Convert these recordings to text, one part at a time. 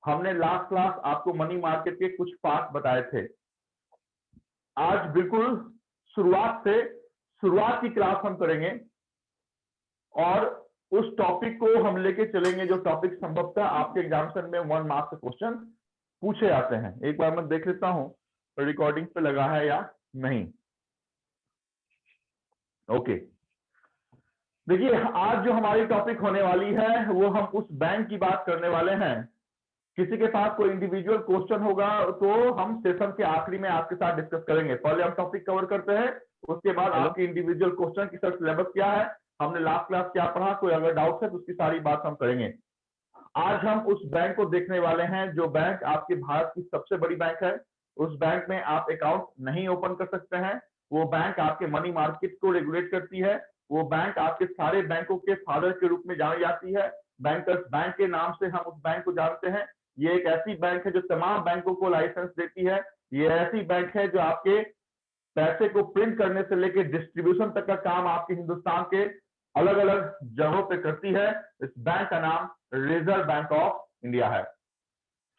हमने last class आपको money market के कुछ पार्ट बताए थे। आज बिल्कुल शुरुआत की क्लास हम करेंगे और उस टॉपिक को हम लेके चलेंगे जो टॉपिक संभवतः आपके एग्जामिनेशन में 1 मार्क्स के क्वेश्चन पूछे जाते हैं। एक बार मैं देख लेता हूं रिकॉर्डिंग पे लगा है या नहीं। ओके, देखिए आज जो हमारी टॉपिक होने वाली है वो हम उस बैंक की बात करने वाले हैं। किसी के पास कोई इंडिविजुअल क्वेश्चन होगा तो हम सेशन के आखिरी में आपके साथ डिस्कस करेंगे। पहले हम टॉपिक कवर करते हैं, उसके बाद आपके इंडिविजुअल क्वेश्चन की सर सिलेबस क्या है, हमने लास्ट क्लास क्या पढ़ा, कोई अगर डाउट है तो उसकी सारी बात हम करेंगे। आज हम उस बैंक को देखने वाले हैं जो बैंक आपके भारत की सबसे बड़ी बैंक है। उस बैंक में आप अकाउंट नहीं ओपन कर सकते हैं। वो बैंक आपके मनी मार्केट को रेगुलेट करती है। वो बैंक आपके सारे बैंकों के फादर के रूप में जानी जाती है। बैंकर्स बैंक के नाम से हम उस बैंक को जानते हैं। ये एक ऐसी बैंक है जो तमाम बैंकों को लाइसेंस देती है। ये ऐसी बैंक है जो आपके पैसे को प्रिंट करने से लेकर डिस्ट्रीब्यूशन तक का काम आपके हिंदुस्तान के अलग अलग जगहों पे करती है। इस बैंक का नाम रिजर्व बैंक ऑफ इंडिया है।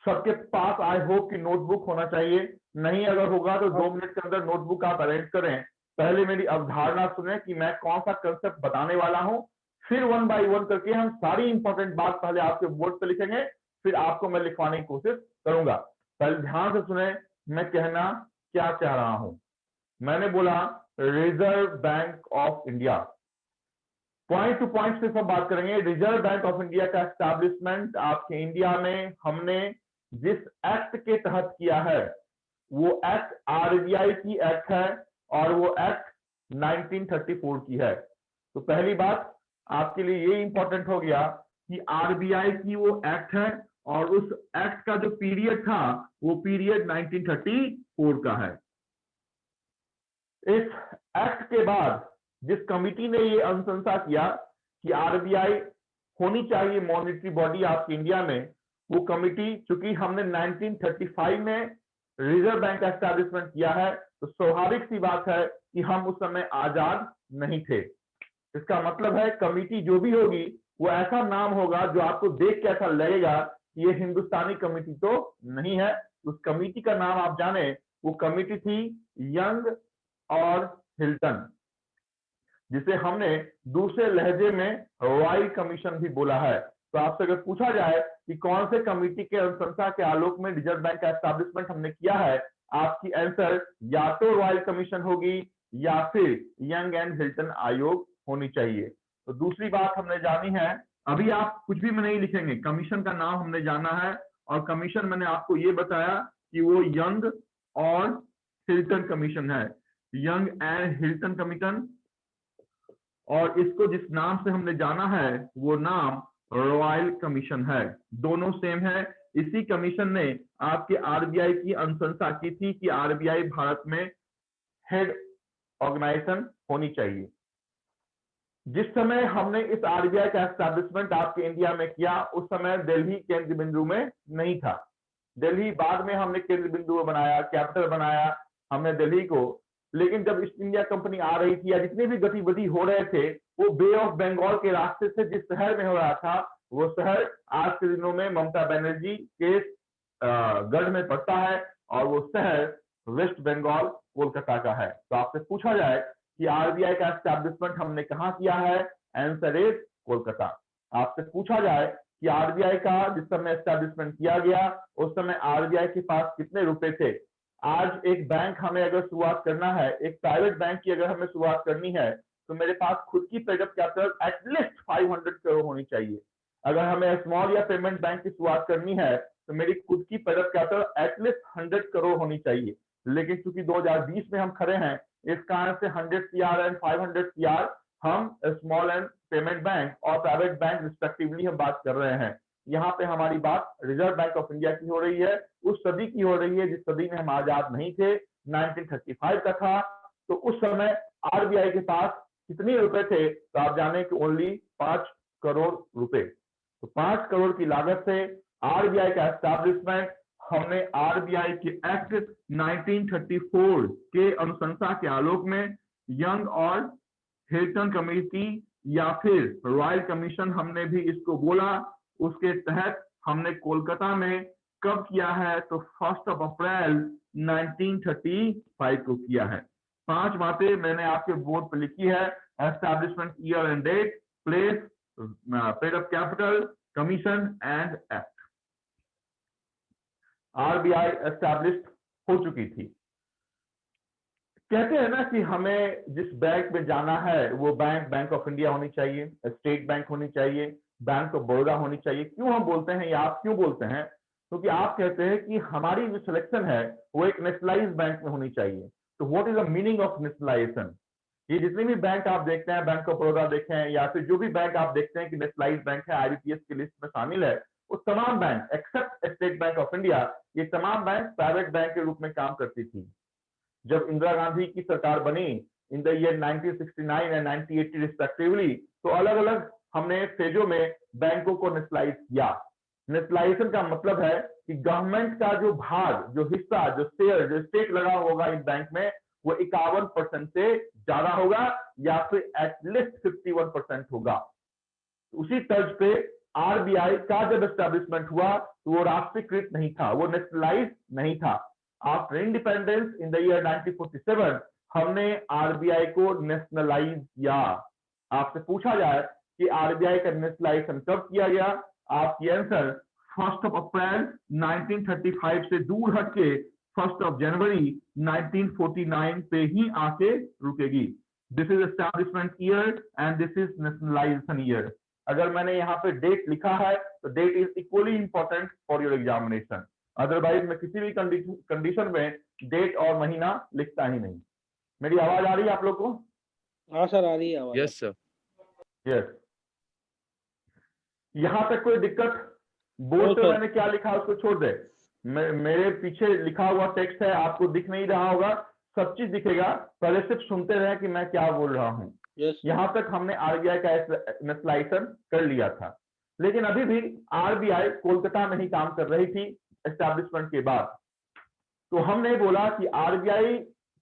सबके पास आई होप कि नोटबुक होना चाहिए, नहीं अगर होगा तो 2 मिनट के अंदर नोटबुक आप अरेंज करें। पहले मेरी अवधारणा सुने कि मैं कौन सा कंसेप्ट बताने वाला हूं, फिर 1 बाय 1 करके हम सारी इंपॉर्टेंट बात पहले आपके बोर्ड पे लिखेंगे, फिर आपको मैं लिखवाने की कोशिश करूंगा। पहले ध्यान से सुने मैं कहना क्या चाह रहा हूं। मैंने बोला reserve Bank of India. Point two point सिर्फ हम बात करेंगे। रिजर्व बैंक ऑफ इंडिया का एस्टैब्लिशमेंट आपके इंडिया में हमने जिस एक्ट के तहत किया है वो एक्ट आरबीआई की एक्ट है और वो एक्ट 1934 की है। तो पहली बात आपके लिए ये इंपॉर्टेंट हो गया कि आरबीआई की वो एक्ट है और उस एक्ट का जो पीरियड था वो पीरियड 1934 का है। इस एक्ट के बाद जिस कमिटी ने ये अनुशंसा किया कि आरबीआई होनी चाहिए मॉनेटरी बॉडी आपके इंडिया में, वो कमिटी, चूंकि हमने 1935 में रिजर्व बैंक का एस्टैब्लिशमेंट किया है तो स्वाभाविक सी बात है कि हम उस समय आजाद नहीं थे। इसका मतलब है कमिटी जो भी होगी वो ऐसा नाम होगा जो आपको देख के ऐसा लगेगा कि ये हिंदुस्तानी कमिटी तो नहीं है। उस कमिटी का नाम आप जाने, वो कमिटी थी यंग और हिल्टन, जिसे हमने दूसरे लहजे में रॉयल कमीशन भी बोला है। तो आपसे अगर पूछा जाए कि कौन से कमिटी के अनुशंसा के आलोक में रिजर्व बैंक का एस्टैब्लिशमेंट हमने किया है, आपकी आंसर या तो रॉयल कमीशन होगी या फिर यंग एंड हिल्टन आयोग होनी चाहिए। तो दूसरी बात हमने जानी है, अभी आप कुछ भी में नहीं लिखेंगे, कमीशन का नाम हमने जाना है और कमीशन मैंने आपको ये बताया कि वो यंग और हिल्टन कमीशन है, यंग एंड हिल्टन कमीशन। और इसको जिस नाम से हमने जाना है वो नाम रॉयल कमीशन है। दोनों सेम है। इसी कमीशन ने आपके आरबीआई की अनुशंसा की थी कि आरबीआई भारत में हेड ऑर्गेनाइजेशन होनी चाहिए। जिस समय हमने इस आरबीआई का एस्टैब्लिशमेंट आपके इंडिया में किया उस समय दिल्ली केंद्र बिंदु में नहीं था। दिल्ली बाद में हमने केंद्र बिंदु बनाया, कैपिटल बनाया हमने दिल्ली को। लेकिन जब ईस्ट इंडिया कंपनी आ रही थी या जितनी भी गतिविधि हो रहे थे वो बे ऑफ बंगाल के रास्ते से जिस शहर में हो रहा था वो शहर आज के दिनों में ममता बनर्जी के गढ़ में पड़ता है और वो शहर वेस्ट बंगाल कोलकाता का है। तो आपसे पूछा जाए कि आरबीआई का एस्टैब्लिशमेंट हमने कहाँ किया है, आंसर इज कोलकाता। आपसे पूछा जाए कि आरबीआई का जिस समय एस्टैब्लिशमेंट किया गया उस समय आरबीआई के पास कितने रुपए थे। आज एक बैंक हमें अगर शुरुआत करना है, एक प्राइवेट बैंक की अगर हमें शुरुआत करनी है तो मेरे पास खुद की पेडअप कैपिटल एटलीस्ट 500 करोड़ होनी चाहिए। अगर हमें स्मॉल या पेमेंट बैंक की शुरुआत करनी है तो मेरी खुद की पेडअप कैपिटल एटलीस्ट 100 करोड़ होनी चाहिए। लेकिन चूंकि 2020 में हम खड़े हैं इस कारण से 100 CR एंड 500 CR हम स्मॉल एंड पेमेंट बैंक और प्राइवेट बैंक रिस्पेक्टिवली हम बात कर रहे हैं। यहाँ पे हमारी बात रिजर्व बैंक ऑफ इंडिया की हो रही है, उस सदी की हो रही है जिस सदी में हम आजाद नहीं थे, 1935 का था। तो उस समय आरबीआई के पास कितने रुपए थे तो आप जाने कि ओनली 5 करोड़ रुपए। तो 5 करोड़ की लागत से आरबीआई का एस्टैब्लिशमेंट हमने आरबीआई के एक्ट 1934 के अनुशंसा के आलोक में यंग और हिल्टन कमेटी या फिर रॉयल कमीशन हमने भी इसको बोला, उसके तहत हमने कोलकाता में कब किया है? तो 1 अप्रैल 1935 को किया है। 5 बातें मैंने आपके बोर्ड पर लिखी है। Establishment year and date, place, paid up capital, commission and act. RBI establish हो चुकी थी। कहते हैं ना कि हमें जिस बैंक में जाना है वो बैंक ऑफ इंडिया होनी चाहिए, स्टेट बैंक होनी चाहिए, बैंक ऑफ बड़ौदा होनी चाहिए। क्यों हम बोलते हैं या आप क्यों बोलते हैं? क्योंकि आप कहते हैं कि हमारी जो सिलेक्शन है वो एक नेशनलाइज बैंक में होनी चाहिए। तो what is the meaning of nationalisation? ये जितने भी बैंक आप देखते हैं, बैंक ऑफ बड़ौदा देखें या फिर जो भी बैंक आप देखते हैं कि नेशनलाइज बैंक है, आईबीपीएस की लिस्ट में शामिल है, वो तमाम bank except State Bank of India, ये तमाम बैंक प्राइवेट बैंक के रूप में काम करती थी। जब इंदिरा गांधी की सरकार बनी in the year 1969 and 1980 respectively, तो अलग अलग हमने फेजों में बैंकों को नेशनलाइज किया। नेशनलाइजेशन का मतलब है कि गवर्नमेंट का जो भाग, जो हिस्सा, जो शेयर, जो स्टेक लगा होगा इस बैंक में, वो 51% से ज्यादा होगा या फिर एटलीस्ट 51% होगा। उसी तर्ज पे आरबीआई का जब एस्टेब्लिशमेंट हुआ तो वो राष्ट्रीयकृत नहीं था, वो नेशनलाइज नहीं था। After independence in the year 1947 हमने आरबीआई को नेशनलाइज किया। आपसे पूछा जाए कि आरबीआई का नेशनलाइजेशन कब किया गया, आपकी आंसर 1 अप्रैल 1935 से दूर हटके 1 जनवरी 1949 पे ही आके रुकेगी। This is establishment year and this is nationalisation year. अगर मैंने यहाँ पे डेट लिखा है तो date is equally important for your examination. Otherwise मैं किसी भी कंडीशन में डेट और महीना लिखता ही नहीं। मेरी आवाज आ रही है आप लोग को? हाँ सर, आ रही है आवाज। Yes sir. यस। यहां तक कोई दिक्कत? बोर्ड पे मैंने क्या लिखा उसको छोड़ दे। मेरे पीछे लिखा हुआ टेक्स्ट है, आपको दिख नहीं रहा होगा, सब चीज दिखेगा, पहले सिर्फ सुनते रहे कि मैं क्या बोल रहा हूँ। यहां तक हमने आरबीआई का नेशनलाइजेशन कर लिया था, लेकिन अभी भी आरबीआई कोलकाता में ही काम कर रही थी एस्टैब्लिशमेंट के बाद। तो हमने बोला कि आरबीआई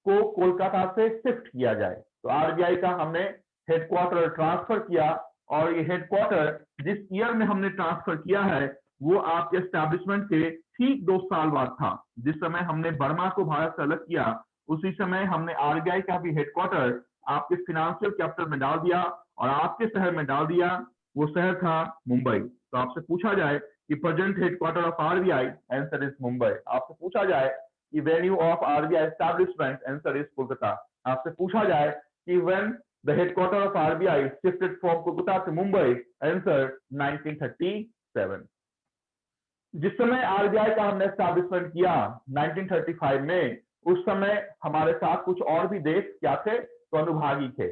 को कोलकाता से शिफ्ट किया जाए, तो आरबीआई का हमने हेडक्वार्टर ट्रांसफर किया, और ये हेडक्वार्टर जिस ईयर में हमने ट्रांसफर किया है वो आपके एस्टैब्लिशमेंट के ठीक 2 साल बाद था। जिस समय हमने बर्मा को भारत से अलग किया उसी समय हमने आरबीआई का भी हेडक्वार्टर आपके फिनेंशियल कैपिटल में डाल दिया और आपके शहर में डाल दिया। वो शहर था मुंबई। तो आपसे पूछा जाए कि present headquarter of RBI, answer is Mumbai. आपसे पूछा जाए कि venue of RBI establishment, answer is Kolkata. आपसे पूछा जाए कि when the headquarter of RBI shifted from Kolkata to Mumbai, answer 1937। जिस समय आरबीआई का हमने एस्टैब्लिशमेंट किया 1935 में, उस समय हमारे साथ कुछ और भी देश क्या थे? तो अनुभागी थे।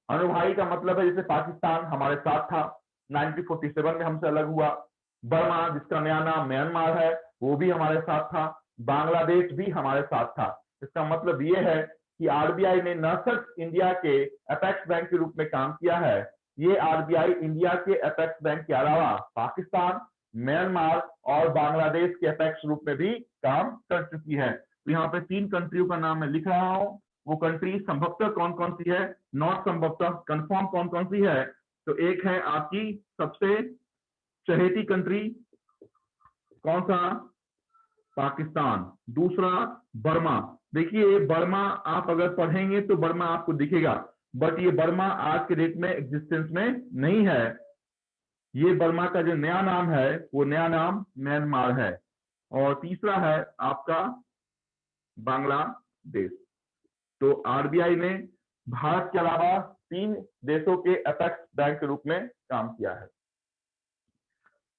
अनुभागी का मतलब है जैसे पाकिस्तान हमारे साथ था, 1947 में हमसे अलग हुआ। बर्मा जिसका नया नाम म्यांमार है वो भी हमारे साथ था। बांग्लादेश भी हमारे साथ था। इसका मतलब ये है कि आरबीआई ने न सिर्फ इंडिया के एपेक्स बैंक के रूप में काम किया है, ये आरबीआई इंडिया के एपेक्स बैंक के अलावा पाकिस्तान, म्यांमार और बांग्लादेश के एपेक्स रूप में भी काम कर चुकी है। तो यहाँ पे 3 कंट्रियों का नाम मैं लिख रहा हूँ। वो कंट्री संभवतः कौन कौन सी है, नॉट संभवतः, कंफर्म कौन कौन सी है? तो एक है आपकी सबसे चहेती कंट्री, कौन सा? पाकिस्तान। दूसरा बर्मा। देखिए बर्मा आप अगर पढ़ेंगे तो बर्मा आपको दिखेगा, बट ये बर्मा आज के डेट में एग्जिस्टेंस में नहीं है। ये बर्मा का जो नया नाम है वो नया नाम म्यांमार है। और तीसरा है आपका बांग्लादेश। तो आरबीआई ने भारत के अलावा 3 देशों के एपेक्स बैंक के रूप में काम किया है।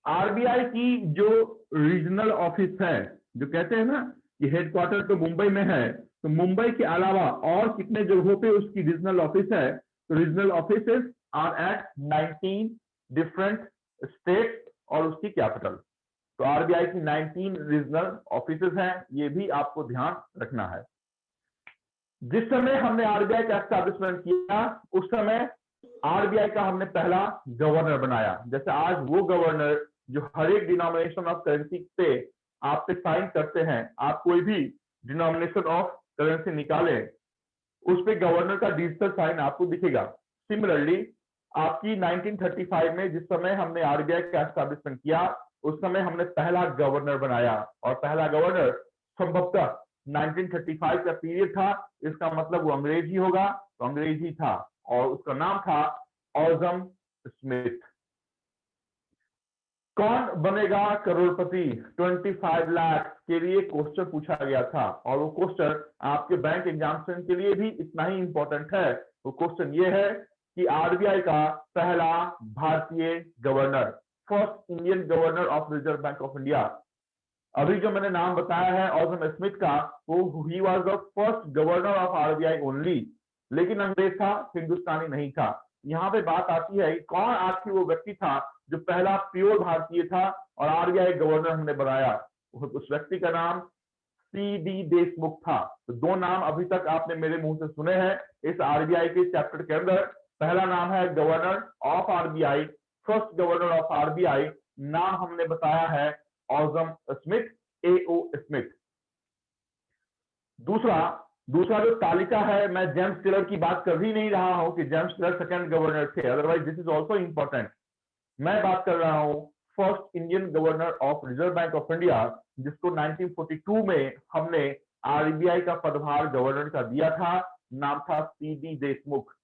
आरबीआई की जो रीजनल ऑफिस है, जो कहते हैं ना कि हेडक्वार्टर तो मुंबई में है, तो मुंबई के अलावा और कितने जगहों पे उसकी रीजनल ऑफिस है? तो regional offices are at 19 different state और उसकी कैपिटल। तो आरबीआई की 19 रीजनल ऑफिसेस हैं, ये भी आपको ध्यान रखना है। जिस समय हमने आरबीआई का एस्टैब्लिशमेंट किया उस समय आरबीआई का हमने पहला गवर्नर बनाया। जैसे आज वो गवर्नर जो हर एक डिनोमिनेशन ऑफ करेंसी पे आप पे साइन करते हैं, आप कोई भी डिनोमिनेशन ऑफ करेंसी निकाले उस पे गवर्नर का डिजिटल साइन आपको दिखेगा। सिमिलरली आपकी 1935 में जिस समय हमने आरबीआई का एस्टैब्लिशमेंट किया उस समय हमने पहला गवर्नर बनाया, और पहला गवर्नर संभवतः 1935 का पीरियड था, इसका मतलब वो अंग्रेज ही होगा, तो अंग्रेज ही था, और उसका नाम था ऑज़म स्मिथ। कौन बनेगा करोड़पति 25 लाख के लिए क्वेश्चन पूछा गया था, और वो क्वेश्चन आपके बैंक एग्जामिनेशन के लिए भी इतना ही इंपॉर्टेंट है। वो क्वेश्चन ये है कि आरबीआई का पहला भारतीय governor, first Indian governor of Reserve Bank of India, अभी जो मैंने नाम बताया है ऑज़म स्मिथ का, वो he was the first governor of RBI only, लेकिन अंग्रेज था, हिंदुस्तानी नहीं था। यहाँ पे बात आती है कौन आखिर वो व्यक्ति था जो पहला प्योर भारतीय था और आरबीआई गवर्नर हमने बनाया। उस व्यक्ति का नाम सीडी देशमुख था। तो दो नाम अभी तक आपने मेरे मुंह से सुने हैं इस आरबीआई के चैप्टर के अंदर। पहला नाम है governor of RBI, first governor of RBI, नाम हमने बताया है ऑज़म स्मिथ, एओ स्मिथ। दूसरा जो तालिका है, मैं जेम्स टेलर की बात कर ही नहीं रहा हूं कि जेम्स टेलर सेकंड गवर्नर थे, otherwise this is also important. मैं बात कर रहा हूं first Indian governor of Reserve Bank of India, जिसको 1942 में हमने आरबीआई का पदभार गवर्नर का दिया था, नाम था सीडी देशमुख।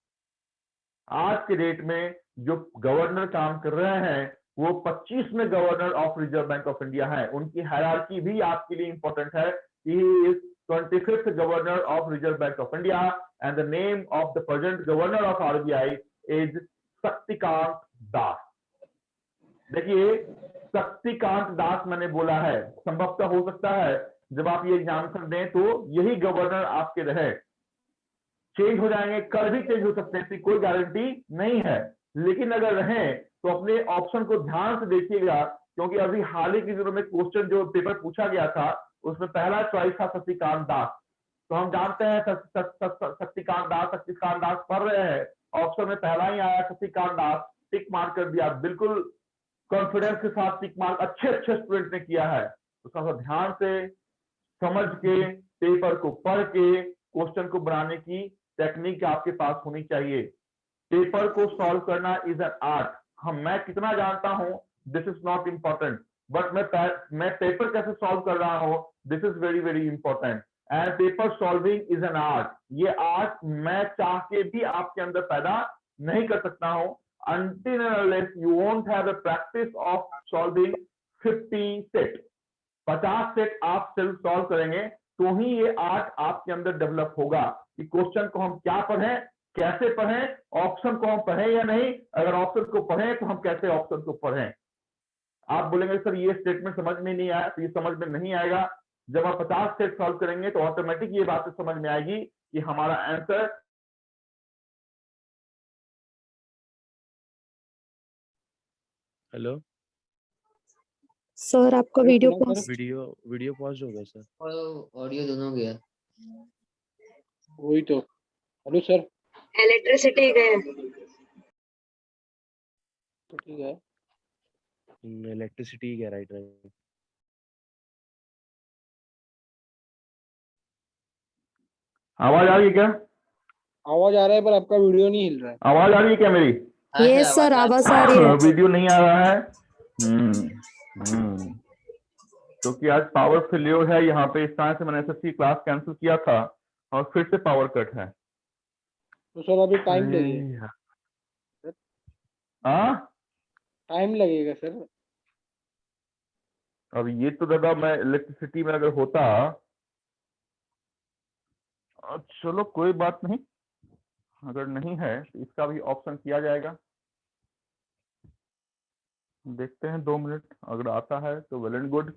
आज के डेट में जो गवर्नर काम कर रहे हैं वो 25वें governor of Reserve Bank of India है। उनकी हायरार्की भी आपके लिए इंपॉर्टेंट है। He is 25th governor of Reserve Bank of India and the name of the present governor of RBI is Shaktikanta Das. देखिए शक्तिकांत दास मैंने बोला है, संभवतः हो सकता है जब आप ये एग्जामिनेशन दें तो यही गवर्नर आपके रहे, चेंज हो जाएंगे, कल भी चेंज हो सकते हैं, इसकी कोई गारंटी नहीं है, लेकिन अगर रहें तो अपने ऑप्शन को ध्यान से देखिएगा, क्योंकि अभी हाल ही के दिनों में क्वेश्चन जो पेपर पूछा गया था उसमें पहला चॉइस था शक्तिकांत दास। तो हम जानते हैं शक्तिकांत दास पढ़ रहे हैं, ऑप्शन में पहला ही आया शक्तिकांत दास, टिक मार्क कर दिया, बिल्कुल कॉन्फिडेंस के साथ टिक मार्क अच्छे स्टूडेंट ने किया है। तो थोड़ा ध्यान से समझ के पेपर को पढ़ के क्वेश्चन को बनाने की टेक्निक आपके पास होनी चाहिए। पेपर को सॉल्व करना इज एन आर्ट। मैं कितना जानता हूं this is not important, but मैं पेपर कैसे सॉल्व कर रहा हूं this is very very important. And paper solving is an art. ये आर्ट मैं चाह के भी आपके अंदर पैदा नहीं कर सकता हूं until and unless you won't have a practice of solving 50 set। 50 set आप सेल्फ सॉल्व करेंगे तो ही ये आर्ट आपके अंदर डेवलप होगा कि क्वेश्चन को हम क्या पढ़ें, कैसे पढ़ें, ऑप्शन को हम पढ़ें या नहीं, अगर ऑप्शन को पढ़ें तो हम कैसे ऑप्शन को पढ़ें। आप बोलेंगे सर ये स्टेटमेंट समझ में नहीं आया, तो ये समझ में नहीं आएगा। जब आप 50 सेट सॉल्व करेंगे तो ऑटोमेटिक ये बात समझ में आएगी कि हमारा आंसर हेलो सर आपका वीडियो पॉज वीडियो पॉज हो गया सर, ऑडियो दोनों गया। वही तो। Hello sir. इलेक्ट्रिसिटी गए। ठीक है, इलेक्ट्रिसिटी क्या राइट राइट। आवाज आ रही है क्या? आवाज आ रहा है पर आपका वीडियो नहीं हिल रहा है। आवाज आ रही है क्या मेरी? ये सर आवाज आ रही है। वीडियो नहीं आ रहा है क्योंकि आज पावर फेल्योर है यहाँ पे, इस तरह से मैंने एसएससी क्लास कैंसिल किया था और फिर से पावर कट है। तो सर अभी टाइम लगेगा। टाइम लगेगा सर। अब ये तो दादा मैं इलेक्ट्रिसिटी में अगर होता, चलो कोई बात नहीं, अगर नहीं है तो इसका भी ऑप्शन किया जाएगा। देखते हैं 2 मिनट, अगर आता है तो वेल एंड गुड।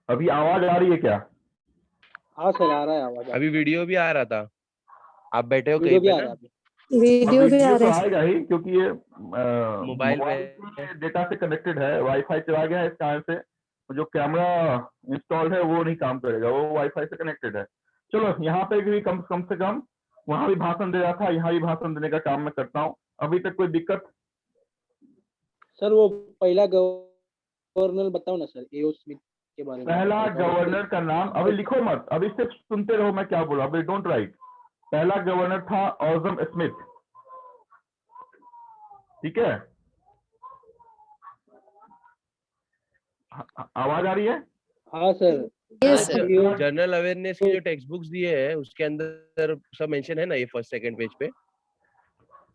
अभी आवाज आ रही है क्या? हाँ सर आ रहा है आवाज। अभी वीडियो भी आ रहा था, आप बैठे हो वीडियो कहीं भी पे आ ना? रहा है। वीडियो भी आ तो रहा है। आएगा ही क्योंकि ये मोबाइल पे डेटा से कनेक्टेड है, वाईफाई चला गया है, इस कारण से जो कैमरा इंस्टॉल है वो नहीं काम करेगा, वो वाईफाई से कनेक्टेड है। चलो यहाँ पे भी कम से कम वहां भी भाषण दे रहा था, यहाँ भी भाषण देने का काम मैं करता हूँ। अभी तक कोई दिक्कत? सर वो पहला गवर्नर बताओ ना सर, एओ स्मिथ के बारे में। पहला गवर्नर का नाम अभी लिखो मत, अभी सिर्फ सुनते रहो मैं क्या बोला, अभी डोंट राइट। पहला गवर्नर था ऑजम स्मिथ, ठीक है। आवाज आ रही है? हाँ sir. Yes sir. Sir. General awareness के जो टेक्स्ट बुक्स दिए हैं उसके अंदर सब मेंशन है ना, ये फर्स्ट सेकंड पेज पे।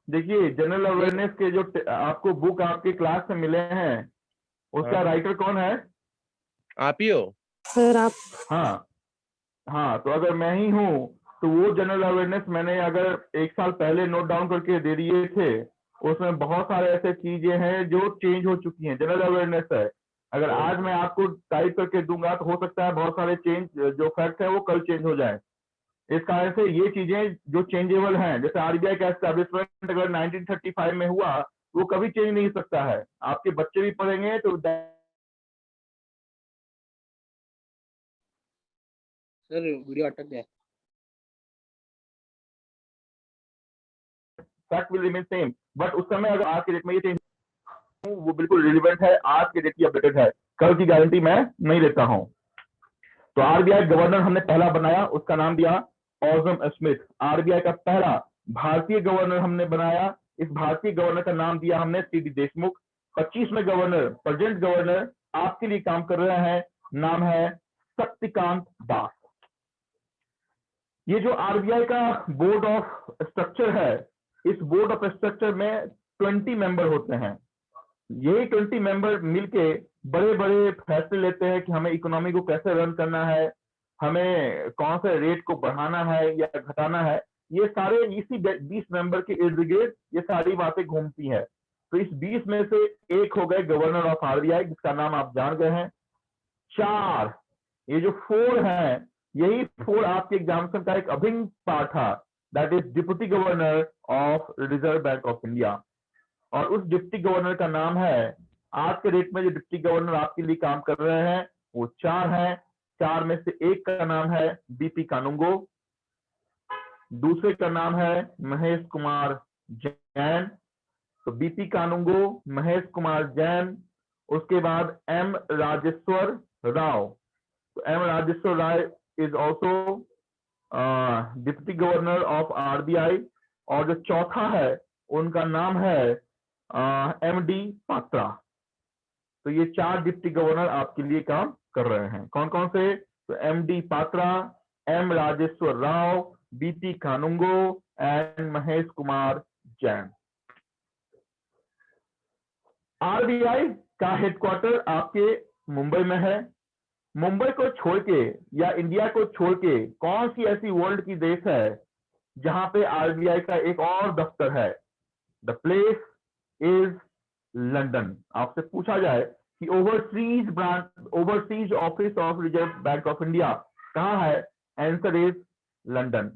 देखिए जनरल अवेयरनेस के जो आपको बुक आपके क्लास में मिले हैं उसका हाँ। राइटर कौन है? आप ही हो? सर आप हाँ हाँ, तो अगर मैं ही हूँ तो वो जनरल अवेयरनेस मैंने अगर 1 साल पहले नोट डाउन करके दे दिए थे, उसमें बहुत सारे ऐसे चीजें हैं जो चेंज हो चुकी हैं। जनरल अवेयरनेस है, अगर आज मैं आपको टाइप करके दूंगा तो हो सकता है बहुत सारे चेंज जो फैक्ट है वो कल चेंज हो जाए। इस कारण से ये चीजें जो चेंजेबल हैं, जैसे आरबीआई का एस्टैब्लिशमेंट अगर 1935 में हुआ वो कभी चेंज नहीं हो सकता है। आपके बच्चे भी पढ़ेंगे तो सर वीडियो अटक गया। Fact will remain same, but उस समय अगर आज के डेट में ये चेंज वो बिल्कुल रिलेवेंट है, आज के डेट की अपडेटेड है, कल की गारंटी मैं नहीं लेता हूं। तो आरबीआई गवर्नर हमने पहला बनाया, उसका नाम दिया ऑजम स्मिथ। आरबीआई का पहला भारतीय गवर्नर हमने बनाया, इस भारतीय गवर्नर का नाम दिया हमने सीडी देशमुख। 25वें गवर्नर, प्रेजेंट गवर्नर आपके लिए काम कर रहे हैं, नाम है शक्तिकांत दास। ये जो आरबीआई का बोर्ड ऑफ स्ट्रक्चर है, इस बोर्ड ऑफ स्ट्रक्चर में 20 मेंबर होते हैं। यही 20 मेंबर मिलके बड़े बड़े फैसले लेते हैं कि हमें इकोनॉमी को कैसे रन करना है, हमें कौन से रेट को बढ़ाना है या घटाना है। ये सारे इसी 20 मेंबर के इर्द गिर्द ये सारी बातें घूमती हैं। तो इस 20 में से एक हो गए गवर्नर ऑफ आरबीआई, जिसका नाम आप जान गए हैं। 4 ये जो 4 हैं, यही 4 आपके एग्जामिनेशन का एक अभिन्न पार्ट था, that is deputy governor of Reserve Bank of India. और उस डिप्टी गवर्नर का नाम है, आज के डेट में जो डिप्टी गवर्नर आपके लिए काम कर रहे हैं वो 4 हैं। 4 में से एक का नाम है बीपी कानुंगो, दूसरे का नाम है महेश कुमार जैन। तो बीपी कानुंगो, महेश कुमार जैन, उसके बाद एम राजेश्वर राव। तो M Rajeshwar Rao is also deputy governor of RBI. और जो चौथा है उनका नाम है एमडी पात्रा। तो ये 4 डिप्टी गवर्नर आपके लिए काम कर रहे हैं। कौन कौन से? तो MD Patra, M Rajeshwar Rao, BP Kanungo and Mahesh Kumar Jain. RBI का हेडक्वार्टर आपके मुंबई में है। मुंबई को छोड़ के या इंडिया को छोड़ के कौन सी ऐसी वर्ल्ड की देश है जहां पे आरबीआई का एक और दफ्तर है? The place is London. आपसे पूछा जाए कि overseas branch, overseas office of Reserve Bank of India कहां है? Answer is London.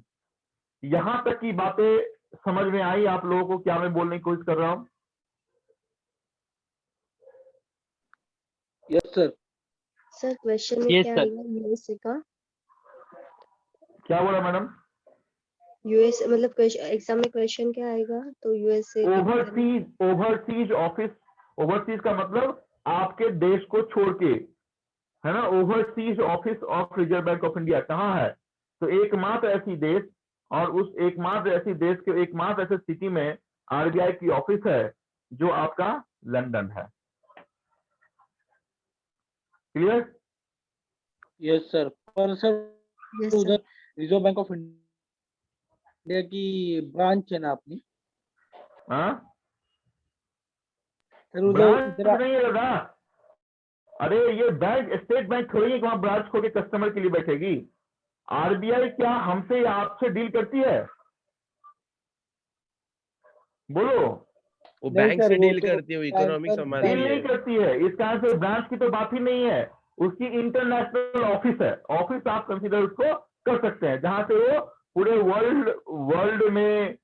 यहां तक की बातें समझ में आई आप लोगों को? क्या मैं बोलने की कोशिश कर रहा हूं? Yes sir. सर क्वेश्चन में Yes, क्या sir. आएगा यूएसए का? क्या बोला मैडम? यूएस मतलब एग्जाम में क्वेश्चन क्या आएगा? तो USA overseas, overseas office, overseas का मतलब आपके देश को छोड़ के, है ना। Overseas office of Reserve Bank of India कहाँ है? तो एकमात्र ऐसी देश, और उस एकमात्र ऐसी देश के एकमात्र ऐसे सिटी में आरबीआई की ऑफिस है जो आपका लंदन है। क्लियर? Yes sir. पर सर यस उधर रिजर्व बैंक ऑफ इंडिया की ब्रांच है ना अपनी? हाँ, सर उधर ब्रांच इधर नहीं है दादा। अरे ये बैंक, स्टेट बैंक थोड़ी है कि वहां ब्रांच खोल के कस्टमर के लिए बैठेगी। आरबीआई क्या हमसे या आपसे डील करती है? बोलो। वो नहीं बैंक सर, से वो डील तो करती है, वो इकोनॉमिक बैंकर संभालती डील नहीं है। करती है, इस कारण से ब्रांच की तो बात ही नहीं है। उसकी इंटरनेशनल ऑफिस है, ऑफिस आप कंसीडर उसको कर सकते हैं, जहां से वो पूरे वर्ल्ड में,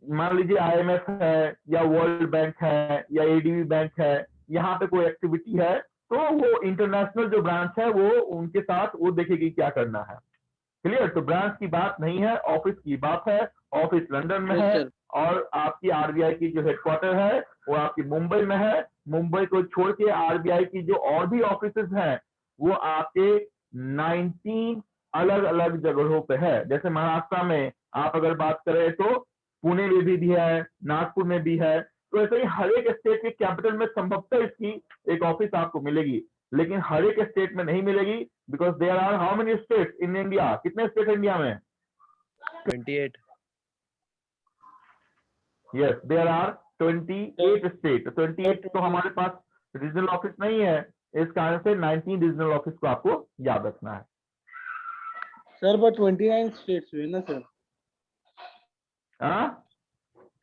मान लीजिए आईएमएफ है या वर्ल्ड बैंक है या एडीबी बैंक है, यहाँ पे कोई एक्टिविटी है तो वो इंटरनेशनल जो ब्रांच है वो उनके साथ वो देखेगी क्या करना है। क्लियर? तो ब्रांच की बात नहीं है, ऑफिस की बात है। ऑफिस लंदन में Yes, है sir. और आपकी आरबीआई की जो हेडक्वार्टर है वो आपकी मुंबई में है। मुंबई को छोड़ के आरबीआई की जो और भी ऑफिसेज हैं वो आपके 19 अलग अलग जगहों पे है। जैसे महाराष्ट्र में आप अगर बात करें तो पुणे में भी है, नागपुर में भी है। तो ऐसे ही हर एक स्टेट के कैपिटल में संभवतः इसकी एक ऑफिस आपको मिलेगी, लेकिन हर एक स्टेट में नहीं मिलेगी, because there are how many states in India? कितने स्टेट है इंडिया में? 28। Yes, there are 28 state. 28 तो हमारे पास रीजनल ऑफिस नहीं है, इस कारण से 19 रीजनल ऑफिस को आपको याद रखना है। सर बट 29 स्टेट्स हुए ना सर, हाँ,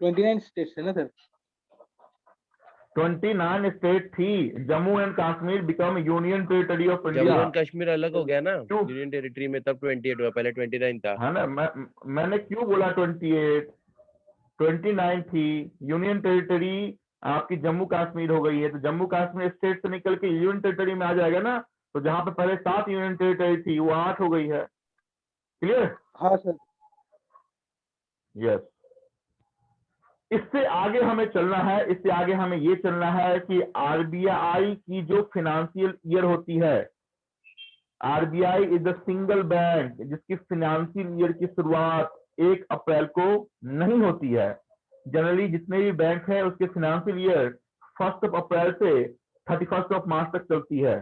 29 स्टेट्स है ना सर। 29 स्टेट थी। Jammu and Kashmir become union territory of Jammu India, and Kashmir अलग हो गया ना क्यों? यूनियन टेरिटरी में, तब 28 हुआ, पहले 29 था। है ना, मैंने क्यों बोला 28? 29 थी। यूनियन टेरिटरी आपकी जम्मू कश्मीर हो गई है, तो जम्मू कश्मीर स्टेट से निकल के यूनियन टेरिटरी में आ जाएगा ना। तो जहां पे पहले 7 यूनियन टेरिटरी थी वो 8 हो गई है। क्लियर? हाँ सर। यस। इससे आगे हमें चलना है, इससे आगे हमें ये चलना है कि आरबीआई की जो फाइनेंशियल ईयर होती है, RBI is the single bank जिसकी फाइनेंशियल ईयर की शुरुआत 1 अप्रैल को नहीं होती है। जनरली जितने भी बैंक है उसके फाइनेंशियल ईयर 1 अप्रैल से 31 मार्च तक चलती है।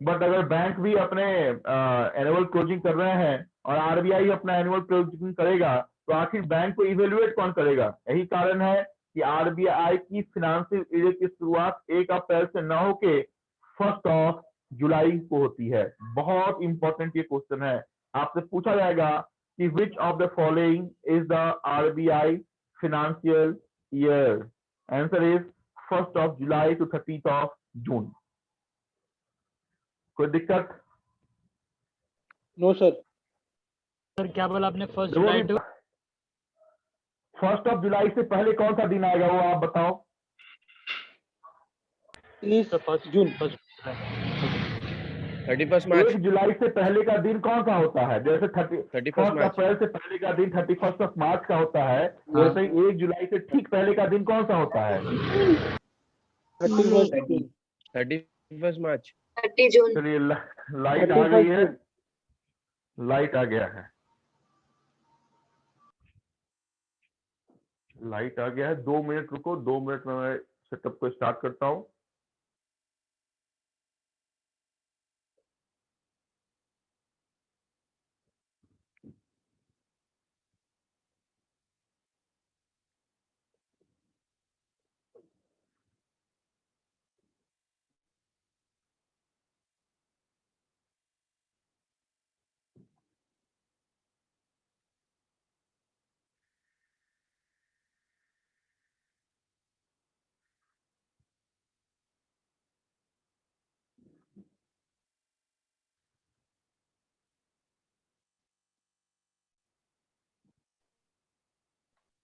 बट अगर बैंक भी अपने एनुअल क्लोजिंग कर रहे हैं और आरबीआई अपना एनुअल क्लोजिंग करेगा, तो आखिर बैंक को इवेल्युएट कौन करेगा? यही कारण है कि आरबीआई की फाइनेंशियल ईयर की शुरुआत 1 अप्रैल से न होके 1 जुलाई को होती है। बहुत इंपॉर्टेंट ये क्वेश्चन है, आपसे पूछा जाएगा कि which of the following is the RBI financial year? Answer is 1 July to 30 June. कोई दिक्कत? No sir. सर क्या बोला आपने? 1 जुलाई टू 1 जुलाई से पहले कौन सा दिन आएगा वो आप बताओ। 30 जून। 31 मार्च। 1 जुलाई से पहले का दिन कौन सा होता है? जैसे 31 1 मार्च। अप्रैल से पहले का दिन 31 मार्च का होता है, वैसे ही 1 जुलाई से ठीक पहले का दिन कौन सा होता है? 31 मार्च। 30 जून। चलिए, लाइट आ गई है, लाइट आ गया है, लाइट आ गया है। 2 मिनट रुको, 2 मिनट में मैं सेटअप को स्टार्ट करता हूँ।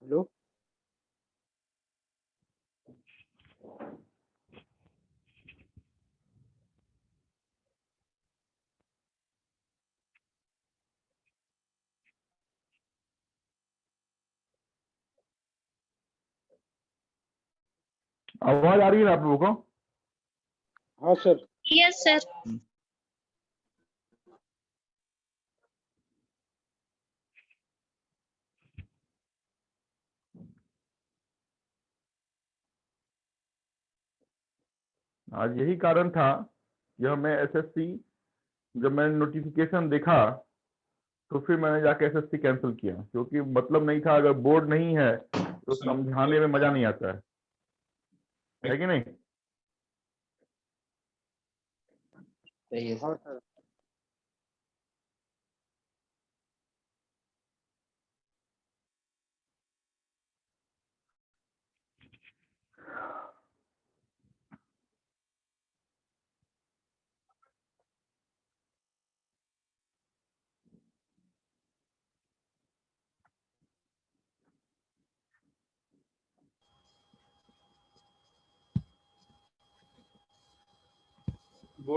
हेलो। आवाज आ रही है ना आप लोगों को? हाँ सर। Yes sir. आज यही कारण था, यह मैं एसएससी जब मैंने नोटिफिकेशन देखा तो फिर मैंने जाके एसएससी कैंसिल किया, क्योंकि मतलब नहीं था। अगर बोर्ड नहीं है तो समझाने में मजा नहीं आता है कि नहीं? सही है हाँ सर। सर।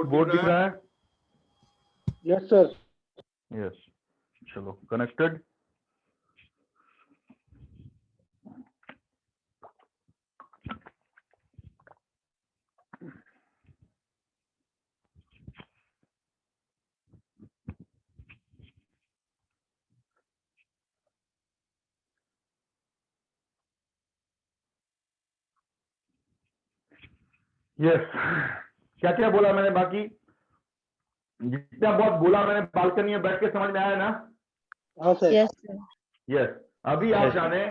बोर्ड दिख रहा है? Yes sir. यस, चलो कनेक्टेड। यस, क्या क्या बोला मैंने, बाकी जितना बहुत बोला मैंने बालकनी में बैठ के समझ में आया ना? हाँ सर। Yes sir. यस, अभी आप Yes. जाने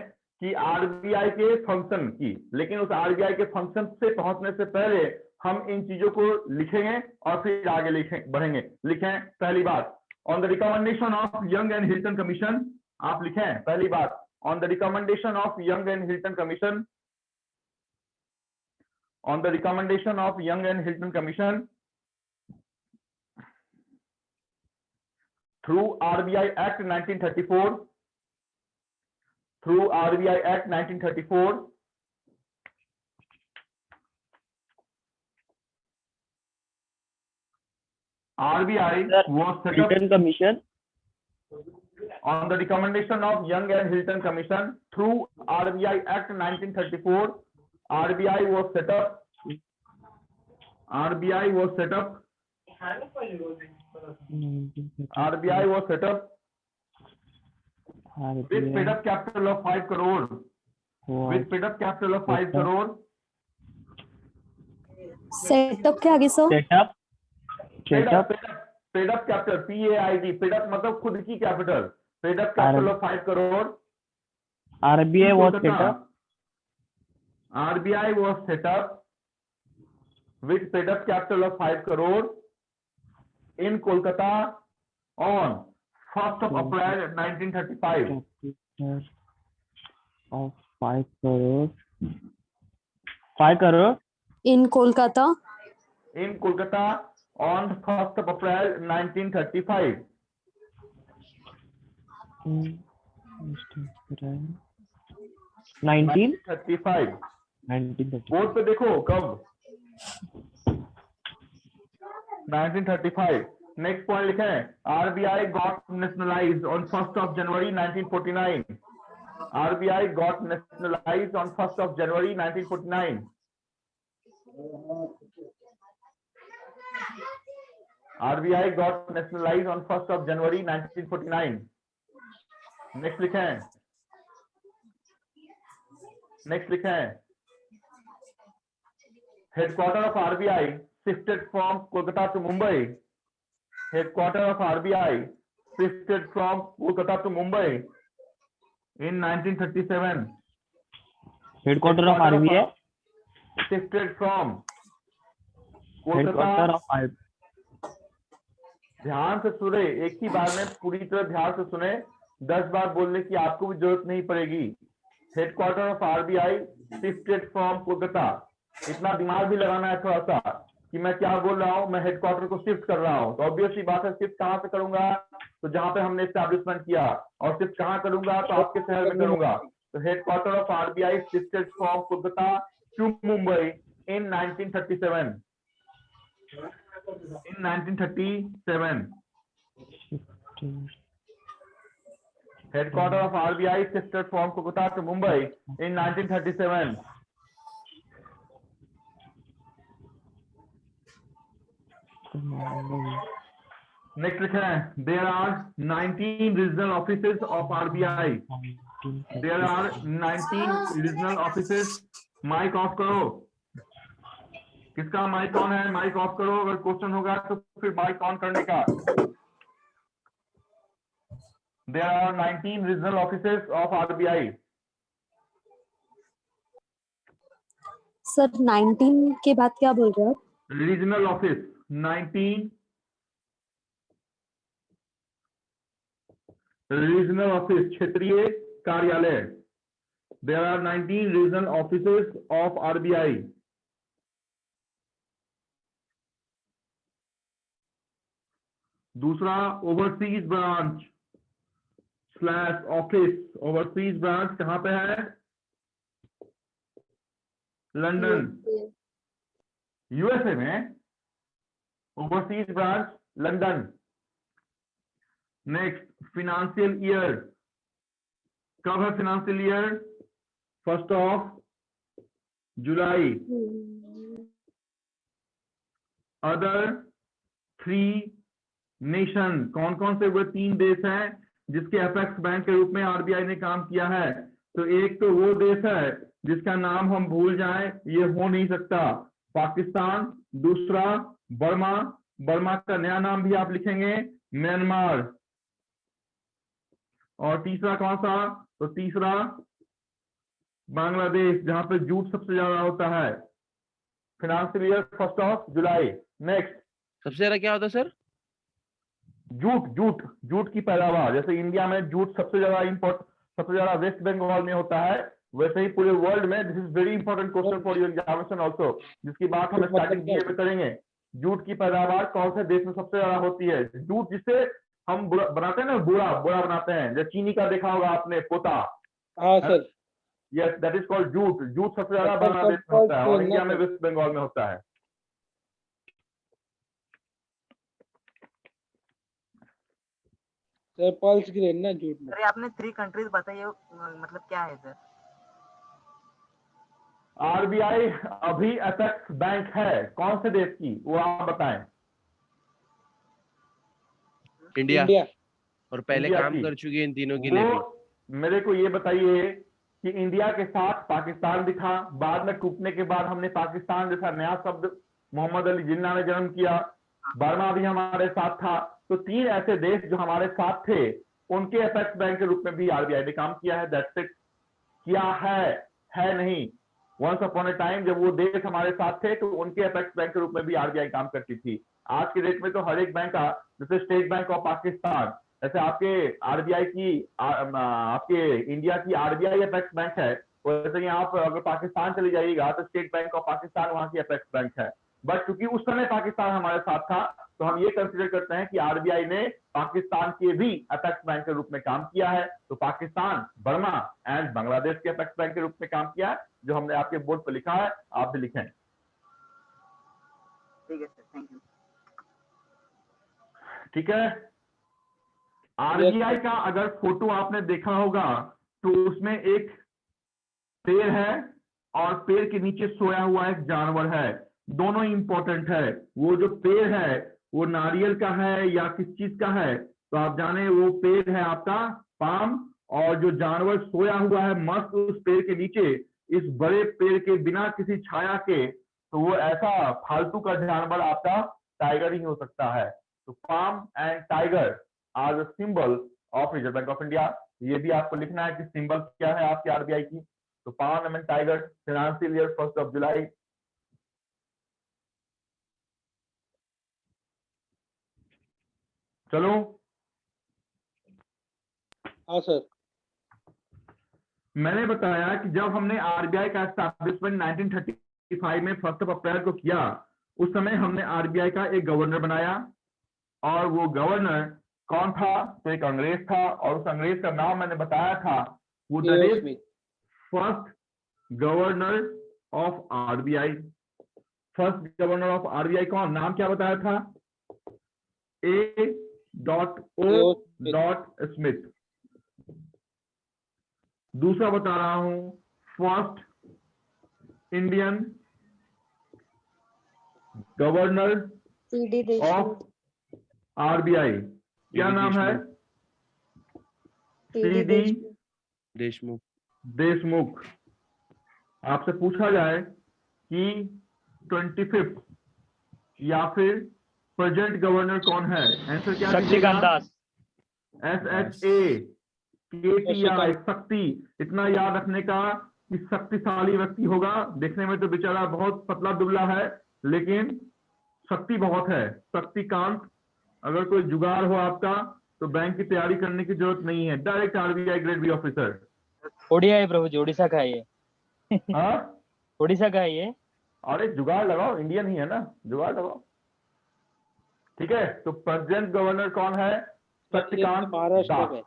कि आरबीआई के फंक्शन की, लेकिन उस आरबीआई के फंक्शन से पहुंचने से पहले हम इन चीजों को लिखेंगे और फिर आगे बढ़ेंगे। लिखें पहली बात, on the recommendation of young and Hilton commission, आप लिखें पहली बात, on the recommendation of young and Hilton commission, on the recommendation of Young and Hilton Commission through RBI Act 1934, through RBI Act 1934, RBI Sir, was set up Hilton Commission. on the recommendation of Young and Hilton Commission through RBI Act 1934. RBI was set up. RBI was set up. RBI was set up with paid up capital of 5 crore. With paid up capital of 5 crore. Setup के आगे sir Setup. Paid up capital, PAID. Paid up मतलब खुद की capital. Paid up capital of 5 crore. RBI was set up. RBI was set up with paid up capital of 5 crore in Kolkata on 1st of April 1935. Of 5 crore. 5 crore. In Kolkata In Kolkata on 1st of April 1935. 1935. 1935. Board पे देखो कब 1935. Next point लिखे हैं, RBI got nationalised on 1st of January 1949. RBI got nationalized on 1st of January 1949. RBI got nationalized on 1st of January 1949. Next लिखे हैं, next लिखे हैं, headquarter of RBI shifted from Kolkata to Mumbai. Headquarter of RBI shifted from Kolkata to Mumbai in 1937. Headquarter of RBI shifted from Headquarter Kolkata. of RBI. ध्यान से सुने, एक ही बार में पूरी तरह ध्यान से सुने, 10 बार बोलने की आपको भी जरूरत नहीं पड़ेगी। Headquarter of RBI shifted from Kolkata, इतना दिमाग भी लगाना है थोड़ा सा कि मैं क्या बोल रहा हूँ, मैं हेडक्वार्टर को शिफ्ट कर रहा हूँ, तो ऑब्वियसली बात है शिफ्ट कहाँ से करूंगा, तो जहां पे हमने एस्टैब्लिशमेंट किया, और शिफ्ट कहाँ करूंगा, तो आपके शहर में करूंगा। तो headquarter of RBI shifted from Kolkata to Mumbai in 1937. In 1937, headquarter of RBI shifted from Kolkata to Mumbai in 1937. Next लिखे हैं, there are 19 regional offices of RBI. There are 19 regional offices. Mic off करो, किसका माइक ऑन है, mic off करो, अगर question होगा तो फिर माइक ऑन करने का। There are 19 regional offices of RBI. Sir 19 के बाद क्या बोल रहे हो? Regional office 19 regional office, क्षेत्रीय कार्यालय। There are 19 regional offices of RBI. दूसरा overseas branch slash office, overseas branch कहाँ पे है? लंदन, यूएसए में। Overseas branch London. Next financial year, कब है financial year? 1st of July. Other 3 nation, कौन कौन से वो 3 देश हैं जिसके एपेक्स बैंक के रूप में आरबीआई ने काम किया है? तो एक तो वो देश है जिसका नाम हम भूल जाएं, ये हो नहीं सकता, पाकिस्तान, दूसरा बर्मा, बर्मा का नया नाम भी आप लिखेंगे म्यांमार, और तीसरा कौन सा, तो तीसरा बांग्लादेश, जहां पे जूट सबसे ज्यादा होता है। फाइनेंशियल ईयर 1 जुलाई। नेक्स्ट, सबसे ज्यादा क्या होता है सर? जूट जूट जूट की पैदावार। जैसे इंडिया में जूट सबसे ज्यादा वेस्ट बंगाल में होता है, वैसे ही पूरे वर्ल्ड में। This is very important question for your examination also, जिसकी बात हम स्टार्टिंग में करेंगे। जूट की पैदावार कौन से देश में सबसे ज्यादा होती है? जूट जिससे हम बनाते हैं ना, बोरा बनाते हैं, जो चीनी का देखा होगा आपने, पोता। हाँ sir. Yes, that is called jute. Jute सबसे ज्यादा बांग्लादेश में होता है और इंडिया में वेस्ट बंगाल में होता है। सर पल्स ग्रेन ना जूट में। सर आपने 3 कंट्रीज बताई, मतलब क्या है सर? आरबीआई अभी अपेक्स बैंक है कौन से देश की, वो आप बताएं। इंडिया। इंडिया। और पहले इंडिया काम की। कर चुकी है इन तीनों के लिए भी। वो मेरे को ये बताइए कि इंडिया के साथ पाकिस्तान भी था, बाद में टूटने के बाद हमने पाकिस्तान जैसा नया शब्द मोहम्मद अली जिन्ना ने जन्म किया, बर्मा भी हमारे साथ था। तो 3 ऐसे देश जो हमारे साथ थे, उनके अपेक्स बैंक के रूप में भी आरबीआई ने काम किया है। That's it. किया है नहीं। वंस अपॉन ए टाइम जब वो देश हमारे साथ थे तो उनके अपेक्स बैंक के रूप में भी आरबीआई काम करती थी। आज के डेट में तो हर एक बैंक का, जैसे स्टेट बैंक ऑफ पाकिस्तान, जैसे आपके आरबीआई की आपके इंडिया की आरबीआई अपेक्स बैंक है, वैसे ही आप अगर पाकिस्तान चले जाइएगा तो स्टेट बैंक ऑफ पाकिस्तान वहां की अपेक्स बैंक है। बट क्योंकि उस समय पाकिस्तान हमारे साथ था, तो हम ये कंसीडर करते हैं कि आरबीआई ने पाकिस्तान के भी अपेक्स बैंक के रूप में काम किया है। तो पाकिस्तान, बर्मा एंड बांग्लादेश के अपेक्स बैंक के रूप में काम किया है, जो हमने आपके बोर्ड पर लिखा है, आप भी लिखें। ठीक है सर, थैंक यू। ठीक है। आरबीआई का अगर फोटो आपने देखा होगा तो उसमें एक पेड़ है और पेड़ के नीचे सोया हुआ एक जानवर है। दोनों इंपॉर्टेंट है। वो जो पेड़ है वो नारियल का है या किस चीज का है, तो आप जाने वो पेड़ है आपका पाम, और जो जानवर सोया हुआ है मस्त उस पेड़ के नीचे, इस बड़े पेड़ के बिना किसी छाया के, तो वो ऐसा फालतू का जानवर आपका टाइगर ही हो सकता है। तो palm and tiger are the symbol of Reserve Bank of India. ये भी आपको लिखना है कि सिंबल क्या है आपके आरबीआई की। तो palm and tiger, financial year 1 जुलाई। चलो। हाँ सर। मैंने बताया कि जब हमने आरबीआई का एस्टैब्लिशमेंट 1935 में 1 अप्रैल को किया, उस समय हमने आरबीआई का एक गवर्नर बनाया, और वो गवर्नर कौन था? तो एक अंग्रेज था, और उस अंग्रेज का नाम मैंने बताया था, वो first governor of RBI. First governor of RBI कौन, नाम क्या बताया था? A.O. स्मिथ। दूसरा बता रहा हूं, first Indian governor CD of RBI, क्या नाम है? CD देशमुख। देशमुख। आपसे पूछा जाए कि 25th या फिर प्रेजेंट गवर्नर कौन है, आंसर क्या? शक्तिकांत दास। SHAKTI, शक्ति। इतना याद रखने का कि शक्तिशाली व्यक्ति होगा। देखने में तो बेचारा बहुत पतला दुबला है, लेकिन शक्ति बहुत है। शक्तिकांत। अगर कोई जुगाड़ हो आपका तो बैंक की तैयारी करने की जरूरत नहीं है, direct RBI grade B officer. Odia है प्रभु जी, उड़ीसा का है ये। हाँ, उड़ीसा का है ये। अरे जुगाड़ लगाओ, इंडियन ही है ना, जुगाड़ लगाओ। ठीक है। तो प्रेजेंट गवर्नर कौन है? शक्तिकांत महाराष्ट्र दास। में।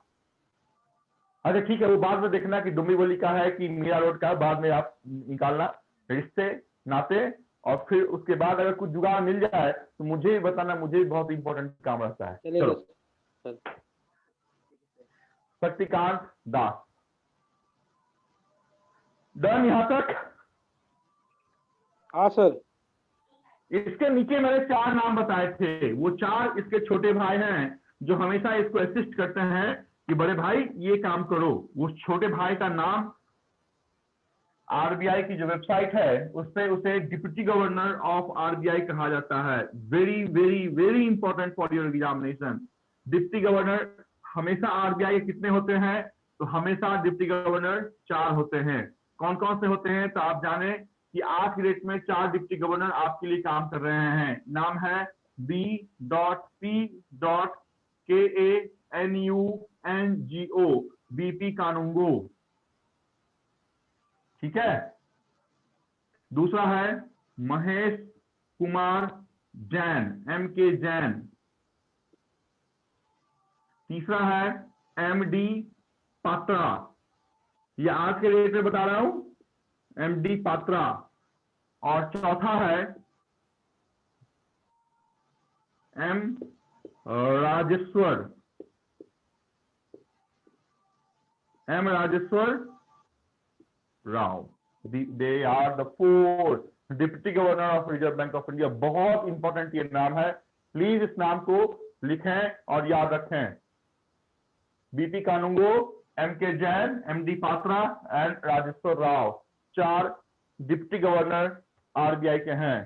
अच्छा ठीक है, वो बाद में देखना कि डुम्बीवली का है कि मीरा रोड का, बाद में आप निकालना रिश्ते नाते, और फिर उसके बाद अगर कुछ जुगाड़ मिल जाए तो मुझे भी बताना, मुझे भी बहुत इंपॉर्टेंट काम रहता है। चलेगा चलो। सर। शक्तिकांत दास। डन यहां तक? हाँ सर। इसके नीचे मैंने 4 नाम बताए थे, वो 4 इसके छोटे भाई हैं जो हमेशा इसको असिस्ट करते हैं कि बड़े भाई ये काम करो। वो छोटे भाई का नाम आरबीआई की जो वेबसाइट है उससे उसे डिप्टी गवर्नर ऑफ आरबीआई कहा जाता है। Very very very important for your examination. Deputy governor हमेशा आरबीआई के कितने होते हैं? तो हमेशा डिप्टी गवर्नर 4 होते हैं। कौन कौन से होते हैं? तो आप जाने कि आज की डेट में 4 डिप्टी गवर्नर आपके लिए काम कर रहे हैं। नाम है B.P.Kanungo, बीपी कानूंगो। ठीक है। दूसरा है महेश कुमार जैन, MK जैन। तीसरा है MD पात्रा, ये आज के डेट में बता रहा हूं, MD पात्रा। और चौथा है M Rajeshwar, M Rajeshwar Rao. They are the 4 deputy governor of Reserve Bank of India. बहुत इंपॉर्टेंट ये नाम है, प्लीज इस नाम को लिखें और याद रखें। BP Kanungo, MK Jain, MD Patra and Rajeshwar Rao, 4 deputy governor RBI के हैं।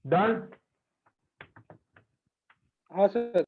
डन। हाँ सर।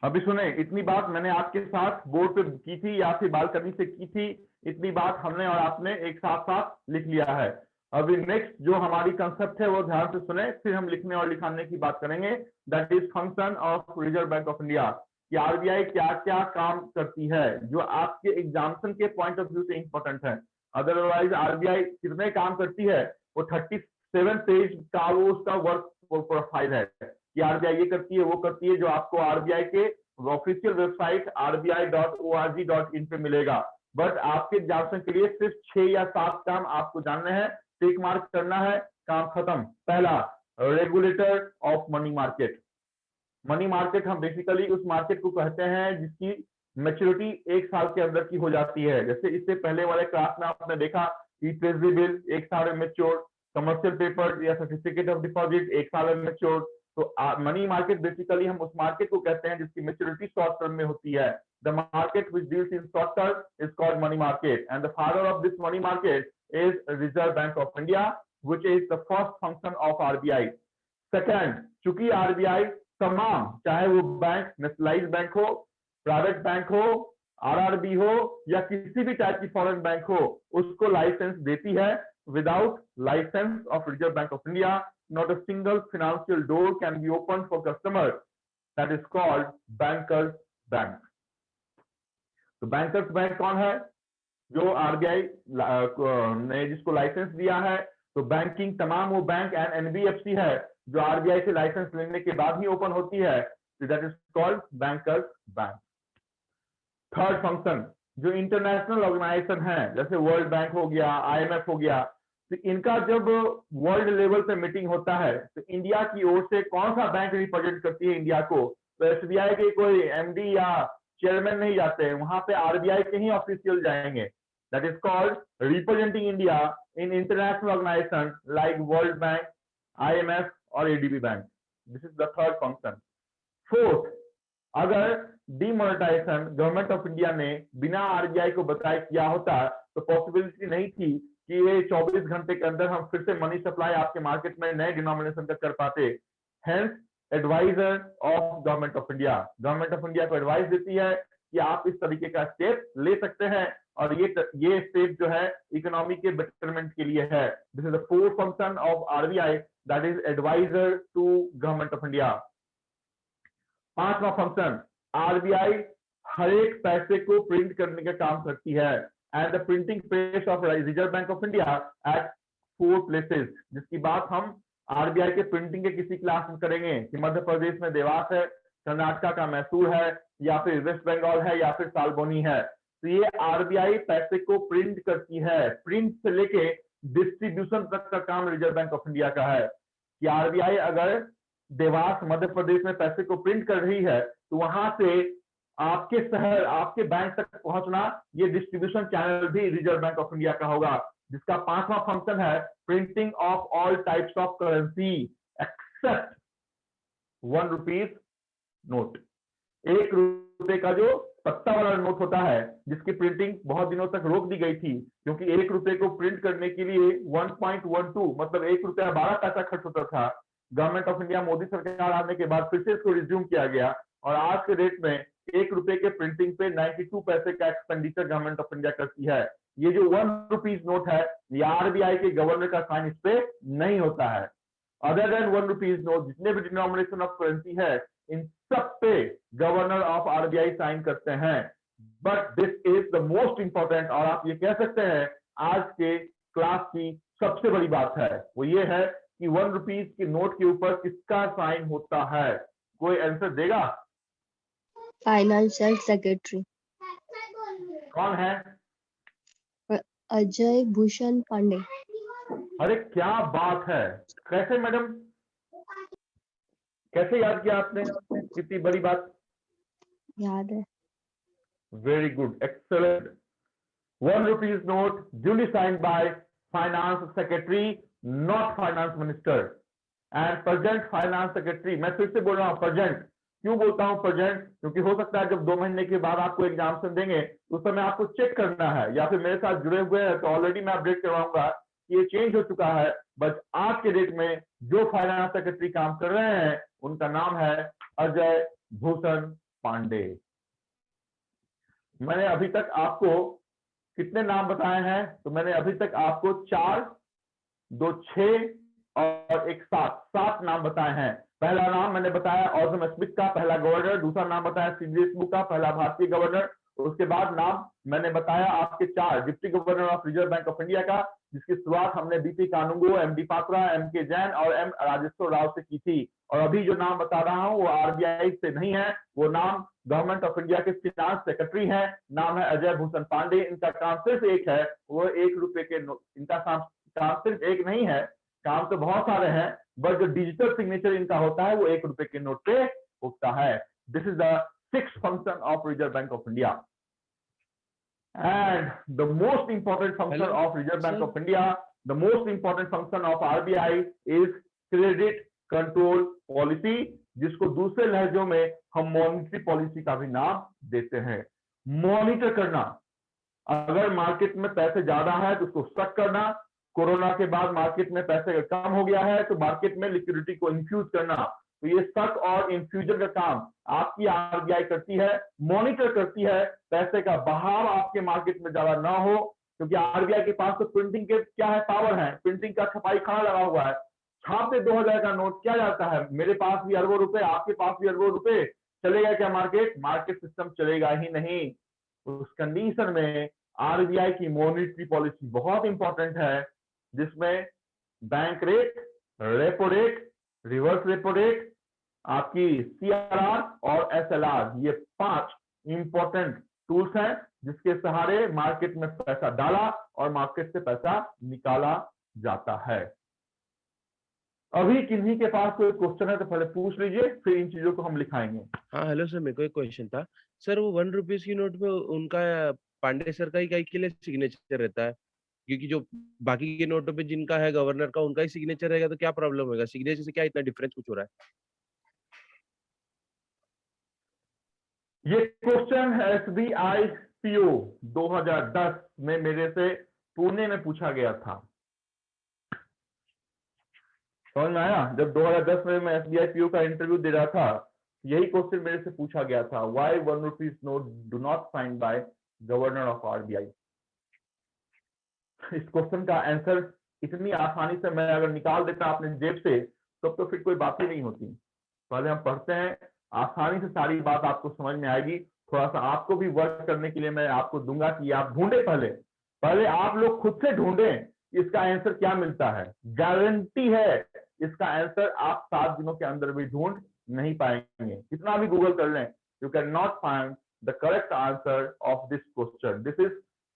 अभी सुने, इतनी बात मैंने आपके साथ बोर्ड पे की थी या फिर बालकनी से की थी, इतनी बात हमने और आपने एक साथ साथ लिख लिया है। अभी नेक्स्ट जो हमारी कंसेप्ट है वो ध्यान से सुने, फिर हम लिखने और लिखाने की बात करेंगे। That is function of Reserve Bank of India, कि आरबीआई क्या क्या काम करती है, जो आपके एग्जामिनेशन के पॉइंट ऑफ व्यू से इंपॉर्टेंट है। अदरवाइज आरबीआई कितने काम करती है, वो 37 पेज का वो उसका वर्क प्रोफाइल है कि आरबीआई ये करती है वो करती है, जो आपको आरबीआई के ऑफिशियल वेबसाइट rbi.org.in पे मिलेगा। बट आपके एग्जामिनेशन के लिए सिर्फ 6 या 7 काम आपको जानने हैं, टिक मार्क करना है, काम खत्म। पहला, regulator of money market. Money market हम बेसिकली उस मार्केट को कहते हैं जिसकी मैच्योरिटी 1 साल के अंदर की हो जाती है। जैसे इससे पहले वाले क्लास में आपने देखा कि ट्रेजरी बिल 1 साल में मैच्योर, कमर्शियल पेपर या सर्टिफिकेट ऑफ डिपॉजिट 1 साल में मैच्योर। तो मनी मार्केट बेसिकली हम उस मार्केट को कहते हैं जिसकी मैच्योरिटी शॉर्ट टर्म में होती है। The market which deals in short term is called money market and the father of this money market is reserve Bank of India, which is the first function of RBI. Second, चूंकि RBI तमाम, चाहे वो bank nationalised bank हो, private bank हो, RRB हो या किसी भी टाइप की फॉरेन बैंक हो, उसको लाइसेंस देती है। Without licence of Reserve Bank of India, not a single financial door can be opened for customers. That is called bankers bank. तो bankers bank कौन है? जो आरबीआई ने जिसको लाइसेंस दिया है। तो बैंकिंग तमाम वो बैंक एंड एनबीएफसी है जो आरबीआई से लाइसेंस लेने के बाद ही ओपन होती है। That is called bankers bank. Third function, जो इंटरनेशनल ऑर्गेनाइजेशन है जैसे वर्ल्ड बैंक हो गया, आईएमएफ हो गया, तो इनका जब वर्ल्ड लेवल पे मीटिंग होता है तो इंडिया की ओर से कौन सा बैंक रिप्रेजेंट करती है इंडिया को? तो एसबीआई के कोई एमडी या चेयरमैन नहीं जाते हैं, वहां पे आरबीआई के ही ऑफिशियल जाएंगे। That is called representing India in international organization like World Bank, IMF और ADB bank. This is the third function. Fourth, अगर डिमोनेटाइजेशन गवर्नमेंट ऑफ इंडिया ने बिना आरबीआई को बताए किया होता तो पॉसिबिलिटी नहीं थी कि ये 24 घंटे के अंदर हम फिर से मनी सप्लाई आपके मार्केट में नए डिनोमिनेशन का कर पाते। Hence adviser of government of India, Government of India को एडवाइस देती है कि आप इस तरीके का स्टेप ले सकते हैं और ये स्टेप जो है इकोनॉमी के बेटरमेंट के लिए है। This is the fourth function of RBI, that is adviser to Government of India. पांचवा फंक्शन, आरबीआई हर एक पैसे को प्रिंट करने का काम करती है and the printing press of Reserve Bank of India at 4 places, जिसकी बात हम आरबीआई के प्रिंटिंग के किसी क्लास में करेंगे कि मध्य प्रदेश में देवास है, कर्नाटका का मैसूर है, या फिर वेस्ट बंगाल है, या फिर सालबोनी है। तो ये आरबीआई पैसे को प्रिंट करती है, प्रिंट से लेके डिस्ट्रीब्यूशन तक का काम रिजर्व बैंक ऑफ इंडिया का है। कि आरबीआई अगर देवास मध्य प्रदेश में पैसे को प्रिंट कर रही है तो वहां से आपके शहर, आपके बैंक तक पहुंचना, ये डिस्ट्रीब्यूशन चैनल भी रिजर्व बैंक ऑफ इंडिया का होगा, जिसका 5वां फंक्शन है printing of all types of currency except 1 rupees note. 1 रुपए का जो पत्ता वाला नोट होता है जिसकी प्रिंटिंग बहुत दिनों तक रोक दी गई थी, क्योंकि 1 रुपए को प्रिंट करने के लिए 1.12 मतलब 1 रुपया 12 पैसा खर्च होता था। गवर्नमेंट ऑफ इंडिया मोदी सरकार आने के बाद फिर से इसको रिज्यूम किया गया और आज के डेट में 1 रुपए के प्रिंटिंग पे 92 पैसे का एक्सपेंडिचर गवर्नमेंट ऑफ इंडिया करती है। ये जो 1 रुपीज नोट है, ये आरबीआई के गवर्नर का साइन इस पे नहीं होता है। अदर देन 1 रुपीज नोट जितने भी डिनोमिनेशन ऑफ करेंसी है, इन सब पे गवर्नर ऑफ आरबीआई साइन करते हैं। But this is the most important, और आप ये कह सकते हैं आज के क्लास की सबसे बड़ी बात है, वो ये है कि 1 रुपीज के नोट के ऊपर किसका साइन होता है। कोई आंसर देगा? फाइनेंशियल सेक्रेटरी कौन है? अजय भूषण पांडे। अरे क्या बात है, कैसे मैडम, कैसे याद किया आपने, कितनी बड़ी बात। याद है। Very good, excellent. 1 rupees note duly signed by finance secretary, not finance minister, and present finance secretary। मैं फिर से बोल रहा हूँ प्रेजेंट। क्यों बोलता हूँ प्रेजेंट? क्योंकि हो सकता है जब 2 महीने के बाद आपको एग्जामिनेशन देंगे उस समय आपको चेक करना है, या फिर मेरे साथ जुड़े हुए हैं तो ऑलरेडी मैं अपडेट करवाऊंगा कि ये चेंज हो चुका है। बट आज के डेट में जो फाइनेंस सेक्रेटरी काम कर रहे हैं उनका नाम है अजय भूषण पांडे। मैंने अभी तक आपको कितने नाम बताए हैं? तो मैंने अभी तक आपको 4, 2 6 और 1 7 नाम बताए हैं। पहला नाम मैंने बताया ऑज़म स्मिथ का, पहला गवर्नर। दूसरा नाम बताया सी.डी. देशमुख का, पहला भारतीय गवर्नर। उसके बाद नाम मैंने बताया आपके 4 deputy governor of Reserve Bank of India का, जिसकी शुरुआत हमने BP Kanoongo, MD Patra, MK Jain और एम राजेश्वर राव से की थी। और अभी जो नाम बता रहा हूं वो आरबीआई से नहीं है, वो नाम गवर्नमेंट ऑफ इंडिया के फिनांस सेक्रेटरी है, नाम है अजय भूषण पांडे। इनका काम सिर्फ एक है, वो 1 रुपए के इनका काम सिर्फ एक नहीं है, काम तो बहुत सारे हैं, बट जो डिजिटल सिग्नेचर इनका होता है वो 1 रुपए के नोट पे होता है। This is the 6th function of Reserve Bank of India. And the most important function Hello, of Reserve Bank sir. of India, the most important function of RBI is credit control policy, जिसको दूसरे लहजों में हम monetary policy का भी नाम देते हैं। Monitor करना, अगर मार्केट में पैसे ज्यादा है तो उसको स्टक करना, कोरोना के बाद मार्केट में पैसे कम हो गया है तो मार्केट में लिक्विडिटी को इन्फ्यूज करना, तो ये स्टक और इन्फ्यूजन का काम आपकी आरबीआई करती है, मॉनिटर करती है पैसे का बहाव आपके मार्केट में ज्यादा ना हो, क्योंकि आरबीआई के पास तो प्रिंटिंग के क्या है, पावर है, प्रिंटिंग का छपाई खाना लगा हुआ है। छाप पे 2000 का नोट क्या जाता है, मेरे पास भी अरबों रुपए, आपके पास भी अरबों रुपए, चलेगा क्या मार्केट? मार्केट सिस्टम चलेगा ही नहीं। उस कंडीशन में आरबीआई की मॉनिटरी पॉलिसी बहुत इंपॉर्टेंट है, जिसमें bank rate, repo rate, reverse repo rate, आपकी सीआरआर और एसएलआर, ये 5 इंपॉर्टेंट टूल्स हैं जिसके सहारे मार्केट में पैसा डाला और मार्केट से पैसा निकाला जाता है। अभी किन्हीं के पास कोई क्वेश्चन है तो पहले पूछ लीजिए, फिर इन चीजों को हम लिखाएंगे। हाँ हेलो सर, मेरे को एक क्वेश्चन था सर। वो 1 रुपीज की नोट पे उनका पांडे सर का ही के लिए सिग्नेचर रहता है, क्योंकि जो बाकी के नोटों पे जिनका है गवर्नर का उनका ही सिग्नेचर रहेगा, तो क्या प्रॉब्लम होगा? सिग्नेचर से क्या इतना डिफरेंस कुछ हो रहा है? ये क्वेश्चन एसबीआई पीओ 2010 में मेरे से पुणे में पूछा गया था। समझ में आया? जब 2010 में मैं एसबीआई पीओ का इंटरव्यू दे रहा था, यही क्वेश्चन मेरे से पूछा गया था, why 1 rupees note do not sign by governor of RBI. इस क्वेश्चन का आंसर इतनी आसानी से मैं अगर निकाल देता अपने जेब से तब तो फिर कोई बात ही नहीं होती। पहले हम पढ़ते हैं, आसानी से सारी बात आपको समझ में आएगी। थोड़ा सा आपको भी वर्क करने के लिए मैं आपको दूंगा कि आप ढूंढे, पहले आप लोग खुद से ढूंढें इसका आंसर क्या मिलता है। गारंटी है इसका आंसर आप 7 दिनों के अंदर भी ढूंढ नहीं पाएंगे, कितना भी गूगल कर लें, you can not find the correct answer of this question. This is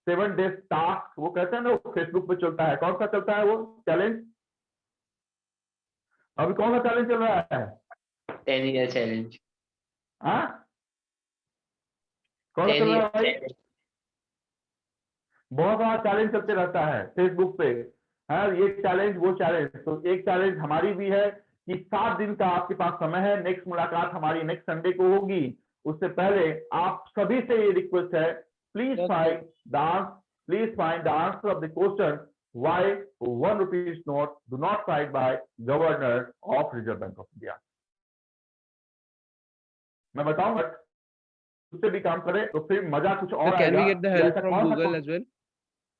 7 days task. वो कहते हैं ना, वो फेसबुक पे चलता है, कौन सा चलता है वो चैलेंज? अभी कौन सा चैलेंज चल रहा है? 10 year challenge। हाँ, कौन सा 10 चल रहा year है भाई? challenge। बहुत सारा चैलेंज चलते रहता है फेसबुक पे, है ये चैलेंज वो चैलेंज। तो एक चैलेंज हमारी भी है कि 7 दिन का आपके पास समय है। नेक्स्ट मुलाकात हमारी नेक्स्ट संडे को होगी। उससे पहले आप सभी से ये रिक्वेस्ट है, please Yes, find the answer of the question why 1 rupees note do not side by governor of Reserve Bank of India. मैं बताऊंगा, उससे भी काम करें तो फिर मजा कुछ और कैन वी आएगा। गेट द कि हेल्प ऐसा फ्रॉम कौन सा गूगल एज वेल?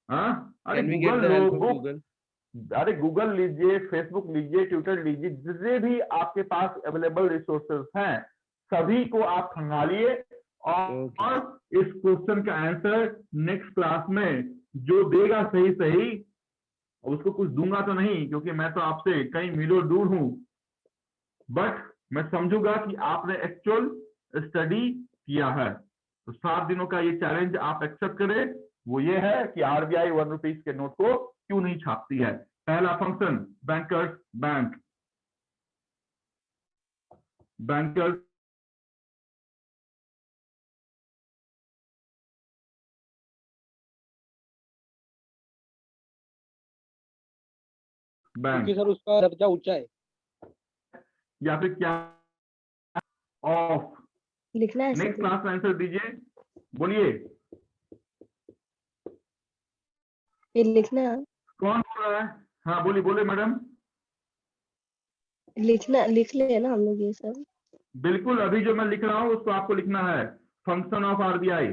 हाँ, अरे can we get Google the help लो, फ्रॉम बुक, गूगल? अरे गूगल लीजिए, फेसबुक लीजिए, ट्विटर लीजिए, जितने भी आपके पास अवेलेबल रिसोर्सेज हैं सभी को आप खंगालिए और इस क्वेश्चन का आंसर नेक्स्ट क्लास में जो देगा सही सही, उसको कुछ दूंगा तो नहीं क्योंकि मैं तो आपसे कई मीलों दूर हूं, बट मैं समझूंगा कि आपने एक्चुअल स्टडी किया है। तो 7 दिनों का ये चैलेंज आप एक्सेप्ट करें। वो ये है कि आरबीआई 1 रुपीज के नोट को क्यों नहीं छापती है। पहला function, bankers bank, bankers bank, क्योंकि सर उसका दर्जा ऊंचा है। या फिर क्या ऑफ। लिखना है नेक्स्ट सर? क्लास में आंसर दीजिए, बोलिए ये लिखना है? कौन बोल रहा है? हाँ बोलिए, बोले मैडम। लिख ले ना हम लोग ये सब। बिल्कुल, अभी जो मैं लिख रहा हूं उसको आपको लिखना है, फंक्शन ऑफ आरबीआई।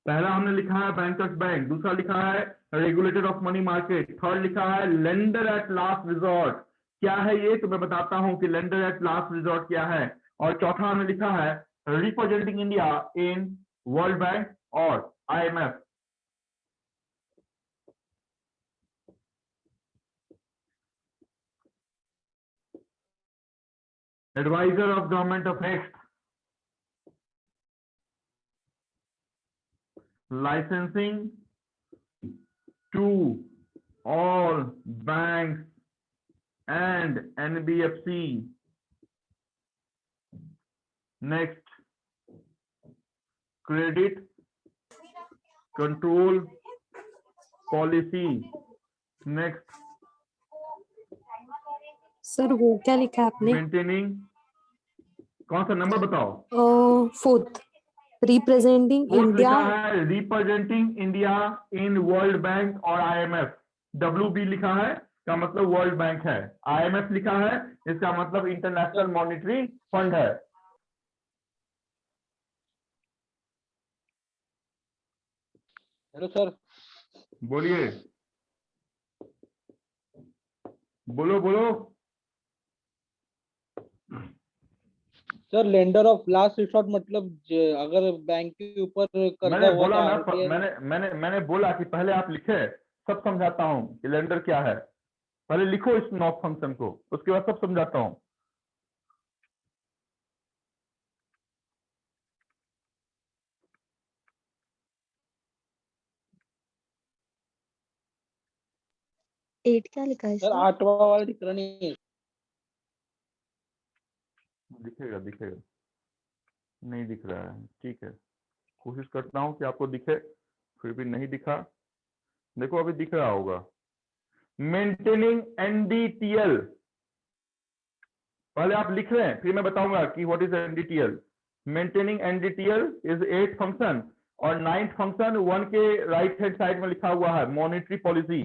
पहला हमने लिखा है बैंकर्स बैंक, दूसरा लिखा है regulator of money market, third लिखा है लेंडर एट लास्ट रिजॉर्ट। क्या है ये तो मैं बताता हूं कि लेंडर एट लास्ट रिजॉर्ट क्या है। और चौथा हमने लिखा है representing India in World Bank और IMF. Adviser of government of next, licensing to all banks and NBFC. Next, credit control policy. Next, sir वो क्या लिखा है आपने? maintaining, कौन सा नंबर बताओ? 4th, representing fourth India. लिखा है representing India in World Bank और आईएमएफ। WB लिखा है का मतलब वर्ल्ड बैंक है, आईएमएफ लिखा है इसका मतलब इंटरनेशनल मॉनिटरी फंड है। Hello sir. बोलिए, बोलो बोलो। Sir lender of last resort मतलब अगर बैंक के ऊपर कर्जा मैंने हुआ बोला, तो RBI मैंने बोला कि पहले आप लिखे, सब समझाता हूँ कि लेंडर क्या है। पहले लिखो इस नॉट फंक्शन को, उसके बाद सब समझाता हूँ। एट क्या लिखा है सर इसमें? 8वां वाला दिख रहा नहीं है। दिखेगा दिखेगा, नहीं दिख रहा है, ठीक है, कोशिश करता हूँ कि आपको दिखे, फिर भी नहीं दिखा। देखो अभी दिख रहा होगा। मेंटेनिंग एनडीटीएल, पहले आप लिख रहे हैं फिर मैं बताऊंगा कि what is NDTL. Maintaining NDTL is 8th function और 9th फंक्शन 1 के राइट हैंड साइड में लिखा हुआ है मॉनेटरी पॉलिसी।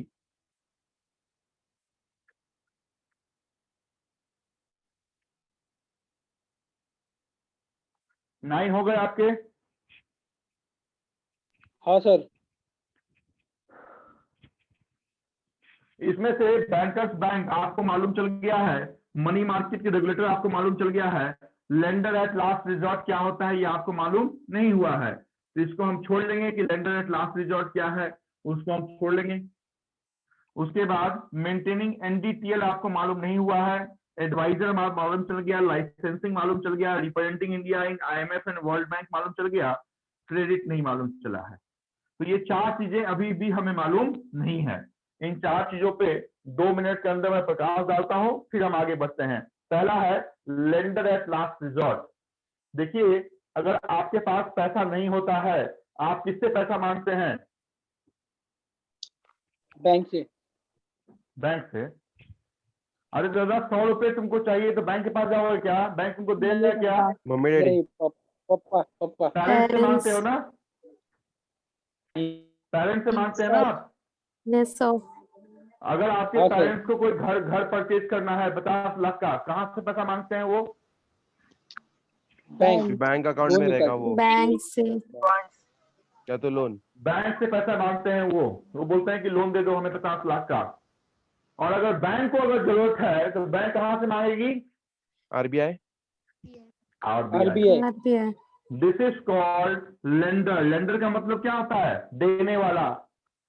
नाइन हो गए आपके? हाँ सर। इसमें से बैंकर्स बैंक आपको मालूम चल गया है मनी मार्केट के रेगुलेटर आपको मालूम चल गया है। लेंडर एट लास्ट रिजॉर्ट क्या होता है ये आपको मालूम नहीं हुआ है, तो इसको हम छोड़ लेंगे कि लेंडर एट लास्ट रिजॉर्ट क्या है, उसको हम छोड़ लेंगे। उसके बाद मेंटेनिंग एनडीटीएल आपको मालूम नहीं हुआ है, एडवाइजर मालूम चल गया, लाइसेंसिंग मालूम चल गया, representing India in IMF and world bank मालूम चल गया, क्रेडिट नहीं मालूम चला है। तो ये 4 चीजें अभी भी हमें मालूम नहीं है। इन 4 चीजों पे 2 मिनट के अंदर मैं प्रकाश डालता हूं, फिर हम आगे बढ़ते हैं। पहला है लेंडर एट लास्ट रिजॉर्ट। देखिए, अगर आपके पास पैसा नहीं होता है, आप किससे पैसा मांगते हैं? बैंक से। बैंक से। अरे दादा 100 रुपए तुमको चाहिए तो बैंक के पास जाओगे क्या? बैंक तुमको देगा क्या? मम्मी डैडी नहीं, पप्पा पप्पा। पेरेंट्स से मांगते हो ना? पेरेंट्स से मांगते हैं ना आप? Yes sir. अगर आपके हाँ, सर। पेरेंट्स को कोई घर परचेज करना है 50 लाख का, कहाँ से पैसा मांगते हैं वो? बैंक। बैंक अकाउंट वो में रहेगा निकाल- वो, बैंक से। या तो लोन। बैंक से पैसा मांगते हैं वो बोलते हैं कि लोन दे दो हमें 50 लाख का। और अगर बैंक को अगर जरूरत है तो बैंक कहाँ से मांगेगी? RBI। RBI। RBI। This is called lender. Lender का मतलब क्या होता है? देने वाला।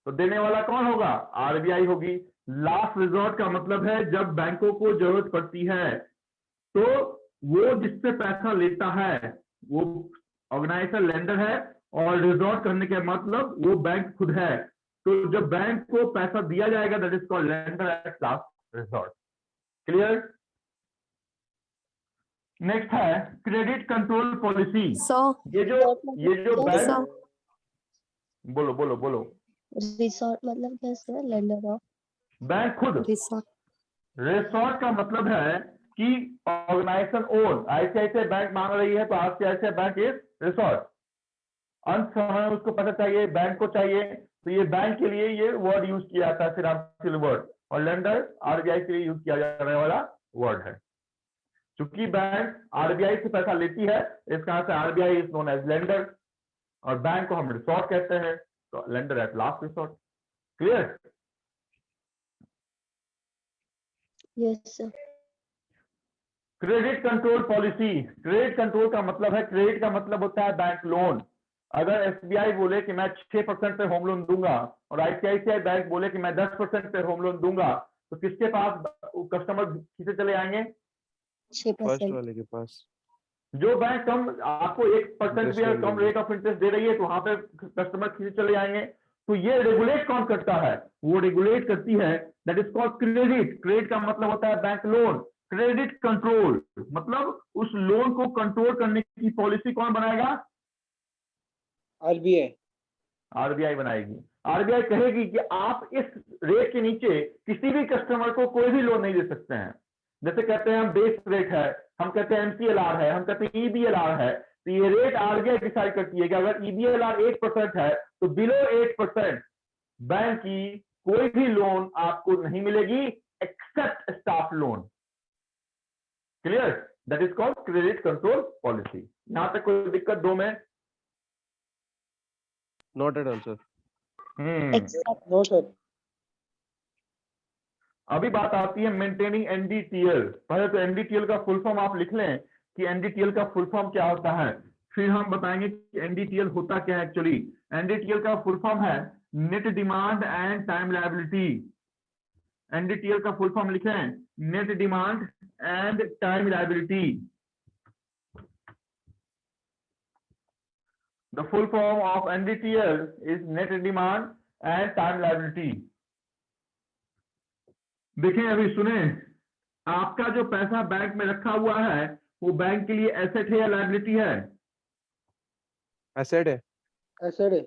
तो देने वाला कौन होगा? RBI होगी। लास्ट रिजॉर्ट का मतलब है जब बैंकों को जरूरत पड़ती है तो वो जिससे पैसा लेता है वो ऑर्गेनाइजर लेंडर है, और रिजॉर्ट करने के मतलब वो बैंक खुद है। तो जब बैंक को पैसा दिया जाएगा that is called lender at last resort. Clear? Next है क्रेडिट कंट्रोल पॉलिसी। सर ये जो बैंक, सर बोलो बोलो बोलो। रिसोर्ट मतलब कैसे? लेंडर ऑफ बैंक खुद। रिसोर्ट। रिसोर्ट का मतलब है कि ऑर्गेनाइजेशन ओन। ICICI बैंक मांग रही है तो ICICI बैंक इज रिसोर्ट। अंत समय उसको पता चाहिए, बैंक को चाहिए, तो ये बैंक के लिए ये वर्ड यूज किया जाता है, फिनांशियल वर्ड। और लेंडर RBI के लिए यूज किया जाने वाला वर्ड है। चूंकि बैंक RBI से पैसा लेती है, इसका से RBI is known as lender, और बैंक को हम रिसोर्ट कहते हैं, तो lender at last resort. Clear? Yes sir. Credit control policy. Credit control का मतलब है, क्रेडिट का मतलब होता है बैंक लोन। अगर SBI बोले कि मैं 6% पे होम लोन दूंगा और ICICI बैंक बोले कि मैं 10% पे होम लोन दूंगा, तो किसके पास कस्टमर किसे चले आएंगे? 6%। फर्स्ट वाले के पास। जो बैंक कम आपको 1% भी अगर कम रेट ऑफ इंटरेस्ट दे रही है तो वहां पे कस्टमर किसे चले आएंगे? तो ये रेगुलेट कौन करता है? वो रेगुलेट करती है, that is called credit. Credit का मतलब होता है बैंक लोन। क्रेडिट कंट्रोल मतलब उस लोन को कंट्रोल करने की पॉलिसी कौन बनाएगा? RBI। RBI बनाएगी। RBI कहेगी कि आप इस रेट के नीचे किसी भी कस्टमर को कोई भी लोन नहीं दे सकते हैं। जैसे कहते हैं हम बेस रेट है, हम कहते हैं MCLR है, हम कहते हैं EBLR है, तो ये रेट RBI डिसाइड करती है कि अगर EBLR 8% है तो बिलो 8% बैंक की कोई भी लोन आपको नहीं मिलेगी except staff loan. Clear? That is called credit control policy. यहां तक कोई दिक्कत? 2 में not at all sir. Except. No sir. अभी बात आती है मेंटेनिंग NDTL। पहले तो NDTL का फुल फॉर्म आप लिख लें कि NDTL का फुल फॉर्म क्या होता है, फिर हम बताएंगे कि NDTL होता क्या है एक्चुअली। NDTL का फुल फॉर्म है net demand and time liability. NDTL का फुल फॉर्म लिखें, net demand and time liability. The full form of NDTL is net demand and time liability. देखें, अभी सुने, आपका जो पैसा बैंक में रखा हुआ है वो बैंक के लिए एसेट है या लायबिलिटी है? एसेट है। एसेट है।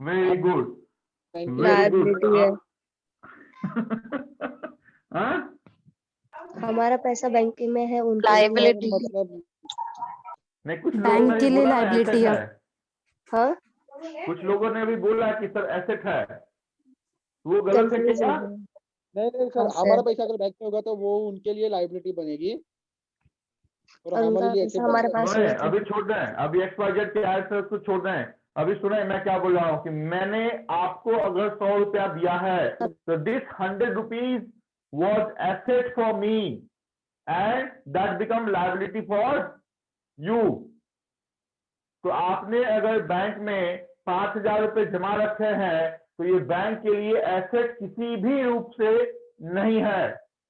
Very good, bank very good. Liability है। हाँ? हमारा पैसा बैंक में है, उनका Liability। मतलब नहीं, कुछ बैंक लोगों ने के भी लिए बोला ना liability asset है। है। हाँ कुछ लोगों ने भी बोला कि सर एसेट है, वो गलत है कंफ्यूज क्या? हो गए। नहीं सर, हाँ, हमारा सर। पैसा अगर बैंक में होगा तो वो उनके लिए लायबिलिटी बनेगी और और हमारे उनका लिए पैसा asset हमारे बनेगा। पास सुने, होगा तो अभी छोड़ दें, अभी XYZ के आए थे उसको छोड़ दें। अभी सुने मैं क्या बोल रहा हूँ कि मैंने आपको अगर 100 रुपया दिया है तो this 100 rupees was asset for me. and that become liability for you. तो आपने अगर बैंक में 5,000 रुपए जमा रखे हैं तो ये बैंक के लिए एसेट किसी भी रूप से नहीं है,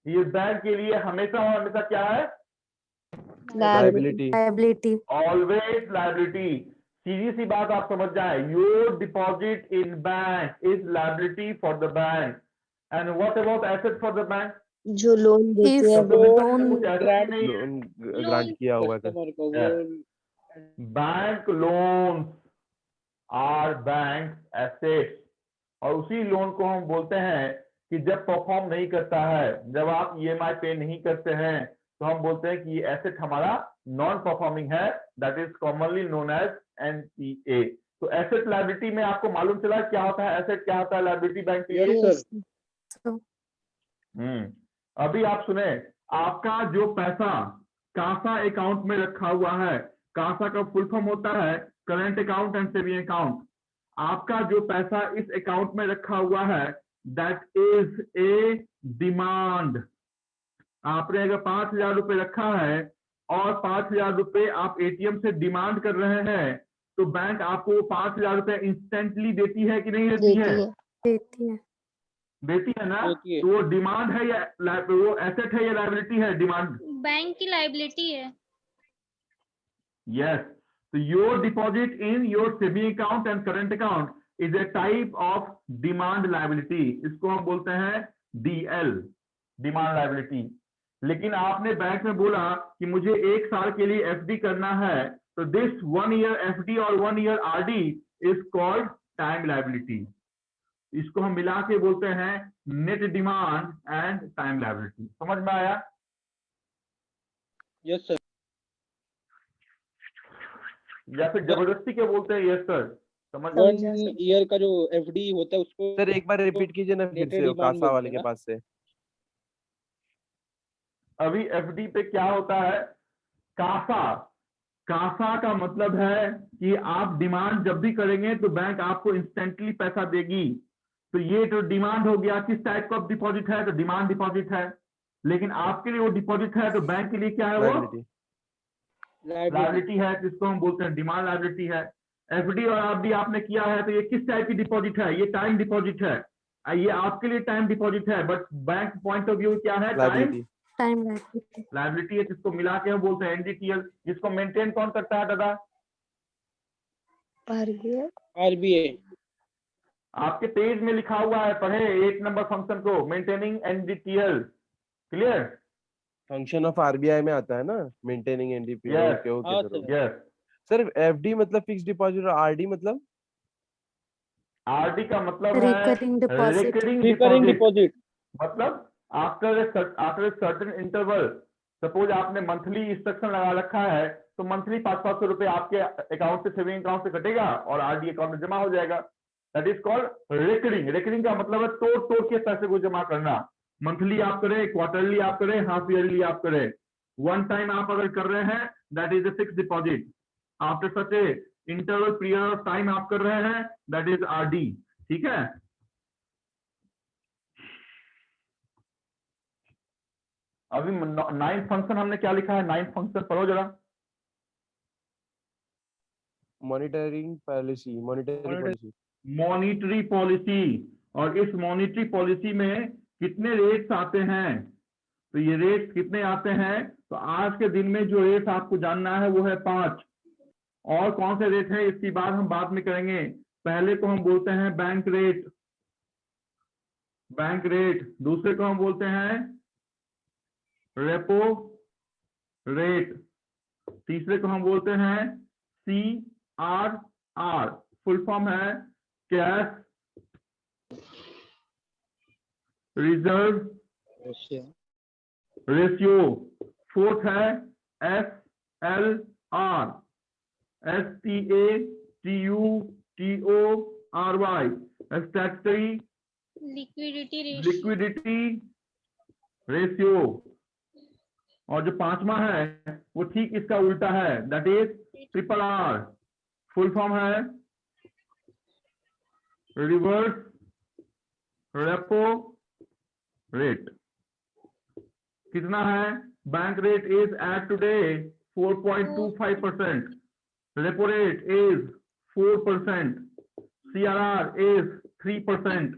ये बैंक के लिए हमेशा और हमेशा क्या है? Liability liability always liability. सीधी सी बात आप समझ जाए, your deposit in bank is liability for the bank and what about asset for the bank? जो लोन देते If हैं तो वो बैंक में कुछ asset नहीं है। लोन ग्रांट किया हुआ है कस्टमर को Yes. वो bank loan are bank asset, और उसी लोन को हम बोलते हैं कि जब परफॉर्म नहीं करता है, जब आप ईएमआई पे नहीं करते हैं, तो हम बोलते हैं कि ये एसेट हमारा नॉन परफॉर्मिंग है, that is commonly known as NPA. तो एसेट लायबिलिटी में आपको मालूम चला क्या होता है एसेट, क्या होता है लायबिलिटी बैंक के लिए? Yes sir. so अभी आप सुने, आपका जो पैसा कासा अकाउंट में रखा हुआ है, कासा का फुल फॉर्म होता है current account and saving account. आपका जो पैसा इस अकाउंट में रखा हुआ है दैट इज ए डिमांड। आपने अगर 5,000 रुपए रखा है और 5,000 रुपए आप एटीएम से डिमांड कर रहे हैं, तो बैंक आपको 5,000 रुपए इंस्टेंटली देती है कि नहीं देती है? देती है देती है ना? देती है। तो वो डिमांड है या वो एसेट है या लायबिलिटी है? डिमांड। बैंक की लाइबिलिटी है। Yes. So your deposit in your saving account and current account is a type of demand liability. इसको हम बोलते हैं DL, डिमांड लायबिलिटी। लेकिन आपने बैंक में बोला कि मुझे 1 साल के लिए एफडी करना है, तो दिस 1 ईयर एफडी और 1 year RD is called time liability. इसको हम मिला के बोलते हैं net demand and time liability. समझ में आया? Yes sir. या फिर जबरदस्ती के बोलते हैं यस सर? समझ में? 1 ईयर का जो एफडी होता है उसको सर एक बार रिपीट कीजिए ना फिर से, वो कासा वाले के पास से। अभी एफडी पे क्या होता है? कासा, कासा का मतलब है कि आप डिमांड जब भी करेंगे तो बैंक आपको इंस्टेंटली पैसा देगी। तो ये जो डिमांड हो गया, किस टाइप का डिपॉजिट है? तो डिमांड डिपॉजिट है। लेकिन आपके लिए वो डिपॉजिट है, तो बैंक के लिए क्या है? वो लायबिलिटी है, जिसको हम बोलते हैं डिमांड लायबिलिटी है। एफडी और आरडी आपने किया है, तो ये किस टाइप की डिपॉजिट है? ये टाइम डिपॉजिट है। ये आपके लिए टाइम डिपॉजिट है, but bank point of view क्या है? टाइम लायबिलिटी है, जिसको मिला के हम बोलते हैं एनडीटीएल। जिसको मेंटेन कौन करता है दादा? आरबीआई। आपके पेज में लिखा हुआ है, पढ़े 1 नंबर फंक्शन को, maintaining NDTL. Clear? Function of RBI में आता है ना, maintaining NDP. Yes. Okay okay sir. Yes. Sir FD मतलब फिक्स्ड डिपॉजिट और आरडी मतलब? आरडी का मतलब है recurring deposit. Recurring recurring deposit मतलब आफ्टर सर्टेन इंटरवल, सपोज आपने मंथली इंस्ट्रक्शन लगा रखा है, तो मंथली 500 रुपए आपके अकाउंट से, सेविंग अकाउंट से कटेगा और आरडी अकाउंट में जमा हो जाएगा। That is called recurring. Recurring का मतलब है तोड़ के पैसे को जमा करना। मंथली आप करें, क्वार्टरली आप करें, हाफ ईयरली आप करें, वन टाइम आप अगर कर रहे हैं, that is a fix deposit. After such A interval period of time आप कर रहे हैं, दैट इज आरडी। ठीक है? अभी 9th फंक्शन हमने क्या लिखा है? 9th फंक्शन पढ़ो जरा। Monitoring policy, monetary policy. और इस मॉनिटरी पॉलिसी में कितने रेट्स आते हैं? तो ये रेट्स कितने आते हैं? तो आज के दिन में जो रेट आपको जानना है वो है 5। और कौन से रेट है इसकी बात हम बाद में करेंगे। पहले को हम बोलते हैं बैंक रेट, बैंक रेट। दूसरे को हम बोलते हैं रेपो रेट। तीसरे को हम बोलते हैं CRR, फुल फॉर्म है कैश रिजर्व रेशियो। फोर्थ है SLR, STATUTORY, statutory liquidity ratio. और जो 5वां है वो ठीक इसका उल्टा है, that is RRR, full form है रिवर्स रेपो रेट। कितना है? Bank rate is at today 4.25%, repo rate is 4%, CRR is 3%,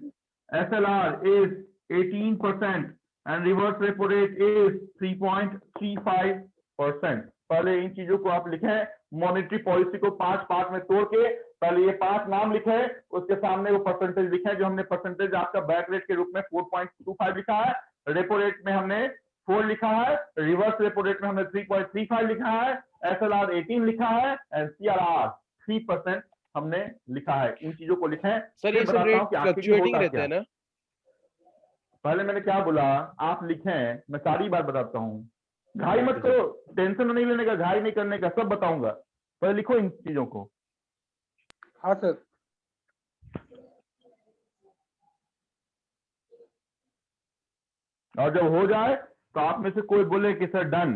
SLR is 18%, and reverse repo rate is 3.35%. पहले इन चीजों को आप लिखें, मॉनेटरी पॉलिसी को 5 पार्ट में तोड़ के पहले ये 5 नाम लिखे, उसके सामने वो परसेंटेज लिखे, जो हमने परसेंटेज आपका बैंक रेट के रूप में 4.25 लिखा है, रेपो रेट में हमने 4 लिखा है, रिवर्स रेपो रेट में हमने 3.35 लिखा है, SLR 18 लिखा है, एंड CRR 3% हमने लिखा है। इन चीजों को लिखें। सर ये सब रेट फ्लक्चुएटिंग रहते हैं ना? पहले मैंने क्या बोला, आप लिखें, मैं सारी बात बताता हूँ, घाई मत करो, टेंशन नहीं लेने का, घाई नहीं करने का, सब बताऊंगा, पहले लिखो इन चीजों को। हाँ सर। और जब हो जाए तो आप में से कोई बोले कि सर डन।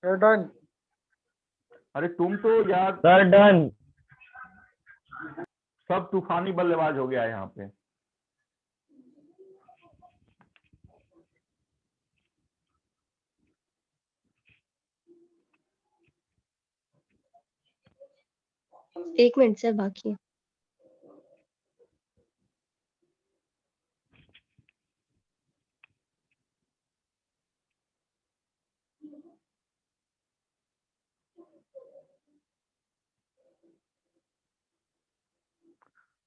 डन। अरे तुम तो यार सर डन। सब तूफानी बल्लेबाज हो गया यहाँ पे। एक मिनट सर बाकी है।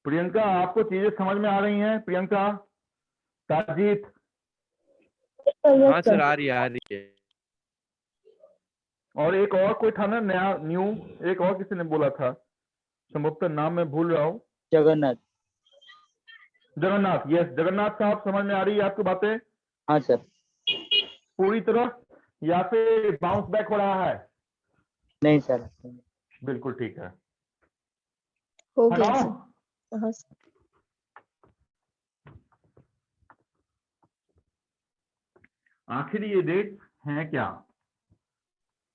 प्रियंका, आपको चीजें समझ में आ रही हैं? प्रियंका, साजिद, हाँ सर आ रही है। और एक और कोई था ना नया न्यू, एक और किसी ने बोला था, संभवतः नाम मैं भूल रहा हूँ। जगन्नाथ। जगन्नाथ, यस, जगन्नाथ साहब, समझ में आ रही है आपकी बातें? हाँ सर। पूरी तरह या फिर बाउंस बैक हो रहा है? नहीं सर। बिल्कुल ठीक है। हो गया हटाओ। सर। हाँ सर। आखिर ये रेट हैं क्या?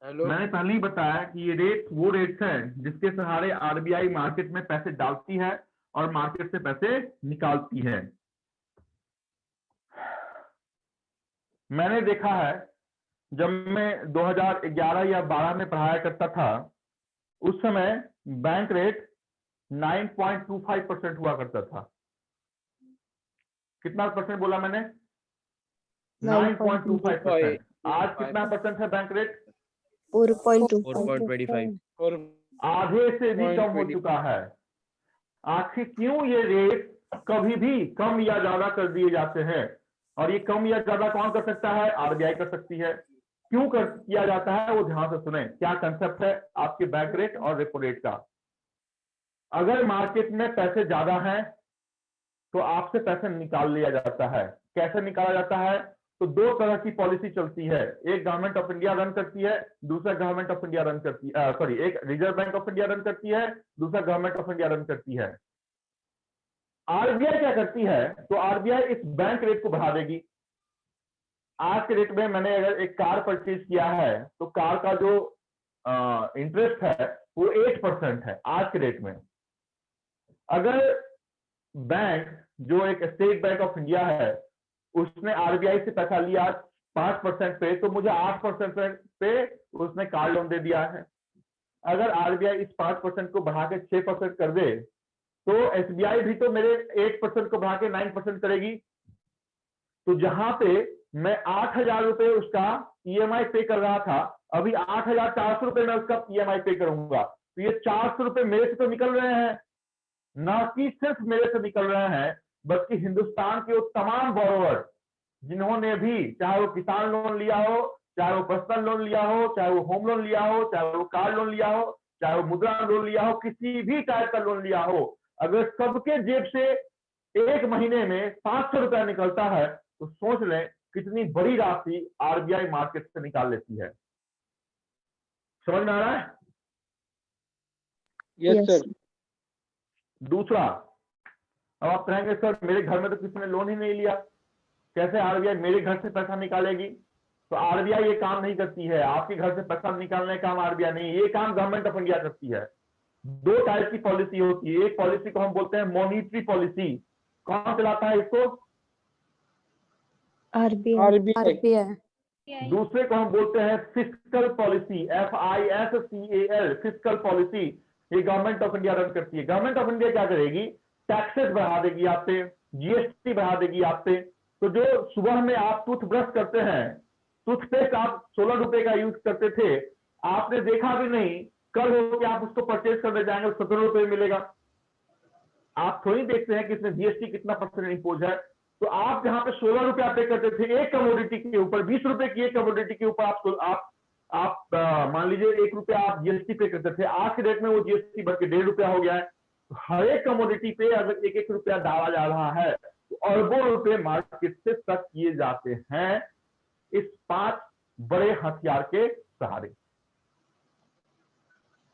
हेलो, मैंने पहले ही बताया कि ये रेट वो रेट्स हैं जिसके सहारे आरबीआई मार्केट में पैसे डालती है और मार्केट से पैसे निकालती है। मैंने देखा है, जब मैं 2011 या 12 में पढ़ाया करता था, उस समय बैंक रेट 9.25% हुआ करता था। कितना परसेंट बोला मैंने? 9.25%। आज कितना परसेंट है बैंक रेट? 4.25। और आधे से भी कम हो चुका है। आखिर क्यों ये रेट कभी भी कम या ज्यादा कर दिए जाते हैं? और ये कम या ज्यादा कौन कर सकता है? आरबीआई कर सकती है। क्यों किया जाता है वो ध्यान से सुने। क्या कंसेप्ट है आपके बैंक रेट और रेपो रेट का? अगर मार्केट में पैसे ज्यादा हैं तो आपसे पैसे निकाल लिया जाता है। कैसे निकाला जाता है? तो 2 तरह की पॉलिसी चलती है, एक गवर्नमेंट ऑफ इंडिया रन करती है, दूसरा गवर्नमेंट ऑफ इंडिया रन करती है, सॉरी, एक reserve Bank of India run करती है, दूसरा गवर्नमेंट ऑफ इंडिया रन करती है। आरबीआई क्या करती है? तो आरबीआई इस बैंक रेट को बढ़ा देगी। आज के रेट में मैंने अगर एक कार परचेज किया है तो कार का जो इंटरेस्ट है वो 8% है आज के रेट में। अगर बैंक, जो एक स्टेट बैंक ऑफ इंडिया है, उसने आरबीआई से पैसा लिया 5% पे, तो मुझे 8% पे उसने कार लोन दे दिया है। अगर आरबीआई इस 5% को बढ़ा के 6% कर दे तो एसबीआई भी तो मेरे 8% को बढ़ा के 9% करेगी। तो जहां पे मैं 8,000 रुपए उसका ईएमआई पे कर रहा था, अभी 8,400 रुपए मैं उसका ईएमआई पे करूंगा। तो ये 400 रुपए मेरे से तो निकल रहे हैं, ना कि सिर्फ मेरे से निकल रहे हैं, बल्कि हिंदुस्तान के वो तमाम बोरोवर जिन्होंने भी, चाहे वो किसान लोन लिया हो, चाहे वो पर्सनल लोन लिया हो, चाहे वो होम लोन लिया हो, चाहे वो कार लोन लिया हो, चाहे वो मुद्रा लोन लिया हो, किसी भी टाइप का लोन लिया हो, अगर सबके जेब से एक महीने में 500 रुपया निकलता है तो सोच लें कितनी बड़ी राशि आरबीआई मार्केट से निकाल लेती है। समझ में आ रहा है? Yes sir. दूसरा, अब आप कहेंगे सर मेरे घर में तो किसी ने लोन ही नहीं लिया, कैसे आरबीआई मेरे घर से पैसा निकालेगी? तो आरबीआई ये काम नहीं करती है, आपके घर से पैसा निकालने का काम आरबीआई नहीं, ये काम गवर्नमेंट ऑफ इंडिया करती है। 2 टाइप की पॉलिसी होती है। एक पॉलिसी को हम बोलते हैं मॉनिटरी पॉलिसी। कौन चलाता है इसको? RBI RBI RBI दूसरे को हम बोलते हैं fiscal policy, FISCAL, fiscal policy. ये गवर्नमेंट ऑफ इंडिया रन करती है। गवर्नमेंट ऑफ इंडिया क्या करेगी, टैक्सेस बढ़ा देगी आप पे, GST बढ़ा देगी आप पे। तो जो सुबह में आप टूथब्रश करते हैं, टूथपेस्ट आप 16 रुपए का यूज करते थे, आपने देखा भी नहीं, कल हो के आप उसको परचेज करने जाएंगे 17 रुपए मिलेगा। आप थोड़ी देखते हैं कि इसमें GST कितना परसेंट इंपोज है। तो आप जहां पे 16 रुपया पे करते थे एक कमोडिटी के ऊपर, 20 रुपए की एक कमोडिटी के ऊपर आप मान लीजिए 1 रुपया आप GST पे करते थे, आज के डेट में वो GST बढ़ के 1.5 रुपया हो गया है। तो हर एक कमोडिटी पे अगर 1-1 रुपया डाला जा रहा है तो अरबों रुपए मार्केट से तक किए जाते हैं इस 5 बड़े हथियार के सहारे।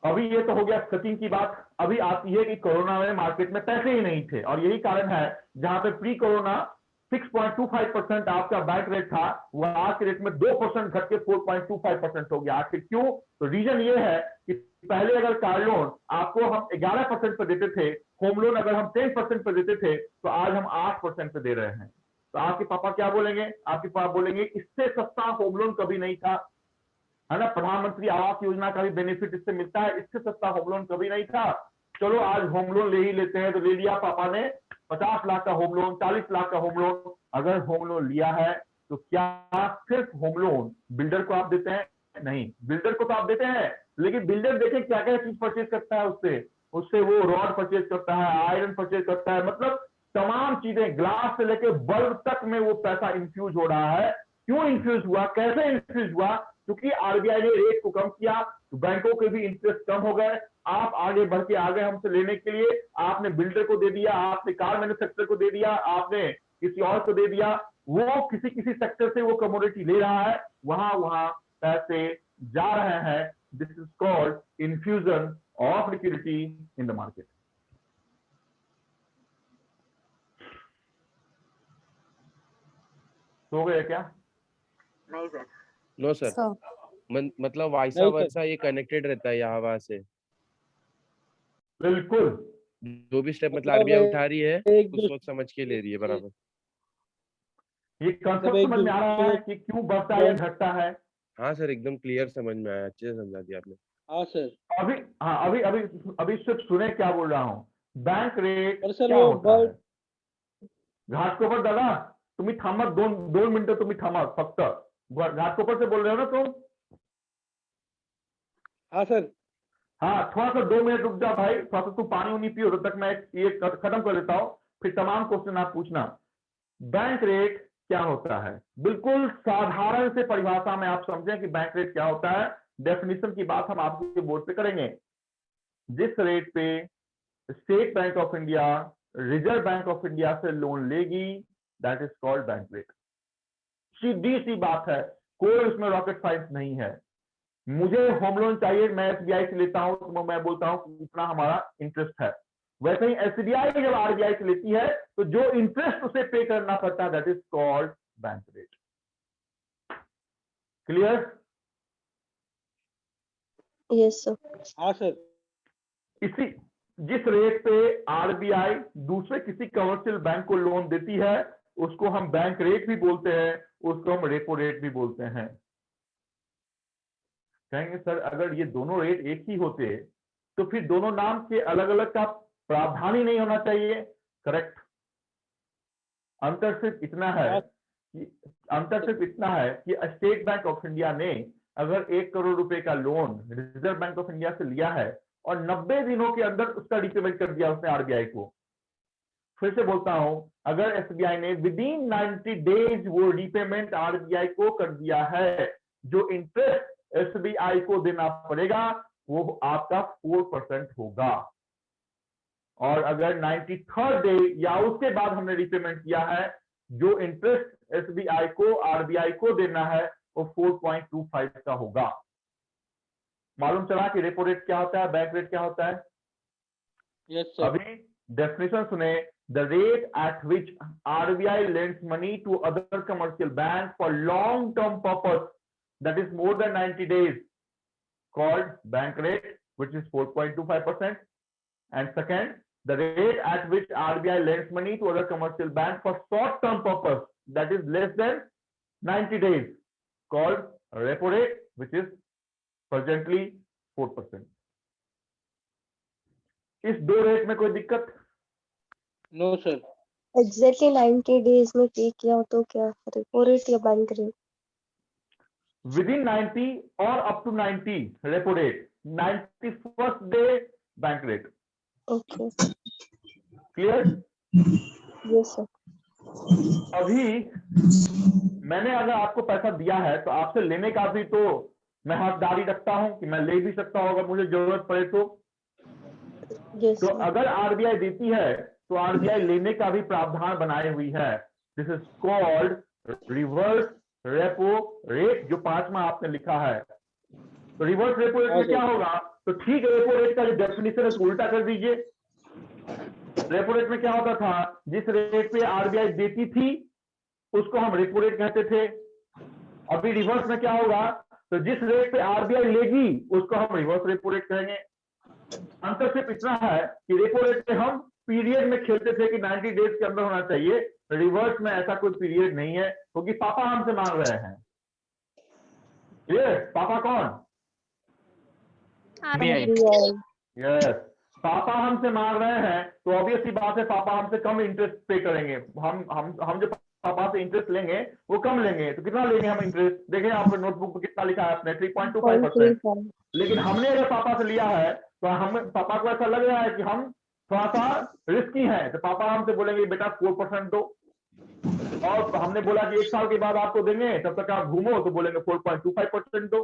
अभी ये तो हो गया स्कचिंग की बात। अभी आती है कि कोरोना में मार्केट में पैसे ही नहीं थे, और यही कारण है जहां पे प्री कोरोना 6.25% आपका बैंक रेट था, वो आज के रेट में 2% घट के 4.25% हो गया। आखिर क्यों? तो रीजन ये है कि पहले अगर कार लोन आपको हम 11% पे देते थे, होम लोन अगर हम 10% पे देते थे, तो आज हम 8% पे दे रहे हैं। तो आपके पापा क्या बोलेंगे? आपके पापा बोलेंगे इससे सस्ता होम लोन कभी नहीं था, है ना। प्रधानमंत्री आवास योजना का भी बेनिफिट इससे मिलता है, इससे सस्ता होम लोन कभी नहीं था। चलो आज होम लोन ले ही लेते हैं। तो ले लिया पापा ने 50 लाख का होम लोन, 40 लाख का होम लोन। अगर होम लोन लिया है तो क्या सिर्फ होम लोन बिल्डर को आप देते हैं? नहीं, बिल्डर को तो आप देते हैं, लेकिन बिल्डर देखें क्या क्या चीज परचेज करता है उससे वो रॉड परचेज करता है, आयरन परचेज करता है, मतलब तमाम चीजें, ग्लास से लेके बल्ब तक में वो पैसा इंफ्यूज हो रहा है। क्यों इंफ्यूज हुआ, कैसे इंफ्यूज हुआ? क्योंकि RBI ने रेट को कम किया तो बैंकों के भी इंटरेस्ट कम हो गए। आप आगे बढ़ के आ गए हमसे लेने के लिए, आपने बिल्डर को दे दिया, आपने कार मैन्युफैक्चरर को दे दिया, आपने किसी और को दे दिया। वो किसी किसी सेक्टर से वो कमोडिटी ले रहा है, वहां पैसे जा रहे हैं। This is called infusion of liquidity in the market. हो गया क्या? नहीं सर। नो सर, मतलब वाइसा नहीं सर। वर्सा ये कनेक्टेड रहता है यहाँ वहां से। बिल्कुल। जो भी स्टेप मतलब मतलब RBI उठा रही है एक उस वक्त समझ के ले रही है बराबर। ये कंसेप्ट एक समझ में आ रहा है दूसरे कि क्यों बढ़ता है या घटता है? हाँ सर, एकदम क्लियर समझ में आया, अच्छे से समझा दिया आपने। हाँ सर। अभी सिर्फ सुने क्या बोल रहा हूँ। बैंक रेट और सर क्या वो होता है? घाटकोपर दादा तुम्ही थांबा, 2 मिनिटं तुम्ही थांबा फक्त। घाटकोपर से बोल रहे हो ना तुम? हाँ सर। हाँ, थोड़ा सा 2 मिनट रुक जा भाई, थोड़ा सा तू पानी उनी पियो, तब तक मैं ये खत्म कर देता हूँ, फिर तमाम क्वेश्चन आप पूछना। बैंक रेट क्या होता है? बिल्कुल साधारण से परिभाषा में आप समझें कि बैंक रेट क्या होता है। डेफिनेशन की बात हम आपके बोर्ड पे करेंगे। जिस रेट पे State Bank of India Reserve Bank of India से लोन लेगी, that is called bank rate. सीधी सी बात है, कोई उसमें रॉकेट साइंस नहीं है। मुझे होम लोन चाहिए, मैं SBI से लेता हूं तो मैं बोलता हूं कि इतना हमारा इंटरेस्ट है। वैसे ही SBI जब RBI से लेती है तो जो इंटरेस्ट उसे पे करना पड़ता है, that is called bank rate. Clear? Yes sir. हाँ सर। इसी जिस रेट पे RBI दूसरे किसी कमर्शियल बैंक को लोन देती है उसको हम बैंक रेट भी बोलते हैं, उसको हम रेपो रेट भी बोलते हैं। कहेंगे सर अगर ये दोनों रेट एक ही होते तो फिर दोनों नाम के अलग अलग का प्रावधान ही नहीं होना चाहिए। करेक्ट। अंतर सिर्फ इतना है कि स्टेट बैंक ऑफ इंडिया ने अगर 1 करोड़ रुपए का loan reserve Bank of India से लिया है और 90 दिनों के अंदर उसका रिपेमेंट कर दिया उसने RBI को। फिर से बोलता हूं, अगर SBI ने विदिन 90 डेज वो रिपेमेंट RBI को कर दिया है, जो इंटरेस्ट SBI को देना पड़ेगा वो आपका 4% होगा। और अगर 93rd डे या उसके बाद हमने रिपेमेंट किया है, जो इंटरेस्ट SBI को RBI को देना है वो 4.25 का होगा। मालूम चला कि रेपो रेट क्या होता है, बैंक रेट क्या होता है? Yes sir. अभी डेफिनेशन सुने। The rate at which RBI lends money to other commercial banks for long term purpose that is more than 90 days called bank rate, which is 4.25%. And second, the rate at which RBI lends money to other commercial banks for short term purpose that is less than 90 days called repo rate, which is presently 4%. इस दो rate में कोई दिक्कत? No sir. Exactly 90 days में पे किया तो क्या रेपो रेट या bank rate? Within 90 or up to 90 repo rate, 91st day bank rate. Okay, Clear? Yes sir. अभी मैंने अगर आपको पैसा दिया है तो आपसे लेने का भी तो मैं हकदारी रखता हूं कि मैं ले भी सकता हूं अगर मुझे जरूरत पड़े तो। यस तो सर। अगर आरबीआई देती है तो आरबीआई लेने का भी प्रावधान बनाई हुई है। This is called reverse repo rate, जो 5वां आपने लिखा है। तो रिवर्स रेपो रेट में क्या होगा? तो ठीक रेपो रेट का जो डेफिनेशन है उसको उल्टा कर दीजिए। रेपो रेट में क्या होता था? जिस रेट पे आरबीआई देती थी उसको हम रेपो रेट कहते थे। अभी रिवर्स में क्या होगा? तो जिस रेट पे आरबीआई लेगी उसको हम रिवर्स रेपो रेट कहेंगे। अंतर सिर्फ इतना है कि रेपो रेट पे हम पीरियड में खेलते थे कि 90 डेज के अंदर होना चाहिए। रिवर्स में ऐसा कोई पीरियड नहीं है क्योंकि पापा हमसे मांग रहे हैं। ये पापा कौन? यस, पापा हमसे मांग रहे हैं तो ऑब्वियस सी बात है पापा हमसे कम इंटरेस्ट पे करेंगे। हम जो पापा से इंटरेस्ट लेंगे वो कम लेंगे। तो कितना लेंगे हम इंटरेस्ट? देखिए आपने नोटबुक पर कितना लिखा है आपने, 3.25%। लेकिन हमने अगर पापा से लिया है तो हम पापा को ऐसा लग रहा है कि हम थोड़ा सा रिस्की है, तो पापा हमसे बोलेंगे बेटा 4% दो। और हमने बोला कि 1 साल के बाद आपको देंगे, तब तक आप घूमो, तो बोलेंगे 4.25% दो।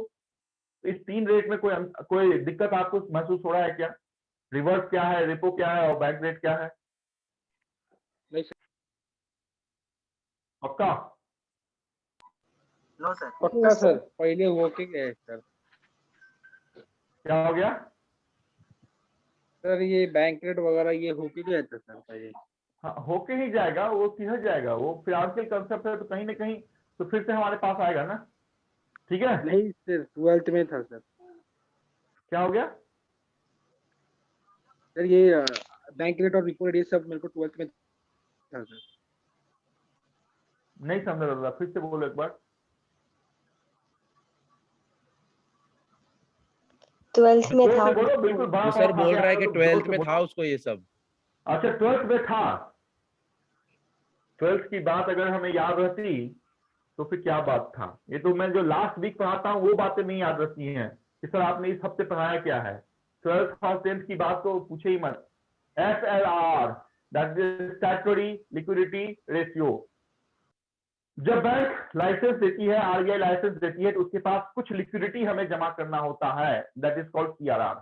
इस 3 रेट में कोई दिक्कत आपको महसूस हो रहा है क्या? रिवर्स क्या है, रेपो क्या है और बैंक रेट क्या है? नहीं सर। पक्का? No sir. पक्का सर, पहले होके गए सर। क्या हो गया सर? ये बैंक रेट वगैरह ये होके गया था सर पहले। हाँ, होके ही जाएगा, वो किधर जाएगा? वो फिनेंशियल कंसेप्ट है तो कहीं ना कहीं तो फिर से हमारे पास आएगा ना। ठीक है? नहीं सर, 12th में था सर। क्या हो गया सर ये बैंक रेट और रिपो रेट ये सब मेरे को 12th में था सर। नहीं समझ रहा, फिर से बोलो एक बार। 12th में था। बोलो बिल्कुल। वो सर बोल रहा है कि 12th में था उसको ये सब। अच्छा 12th में था। 12th की बात अगर हमें याद रहती तो फिर क्या बात था? ये तो मैं जो लास्ट वीक पढ़ाता हूँ वो बातें नहीं याद रहती हैं कि सर आपने इस हफ्ते पढ़ाया क्या है। 12th और 10th की बात तो पूछे ही मत। SLR, that is statutory liquidity ratio. जब बैंक लाइसेंस देती है, आरबीआई लाइसेंस देती है, तो उसके पास कुछ लिक्विडिटी हमें जमा करना होता है, that is called CRR।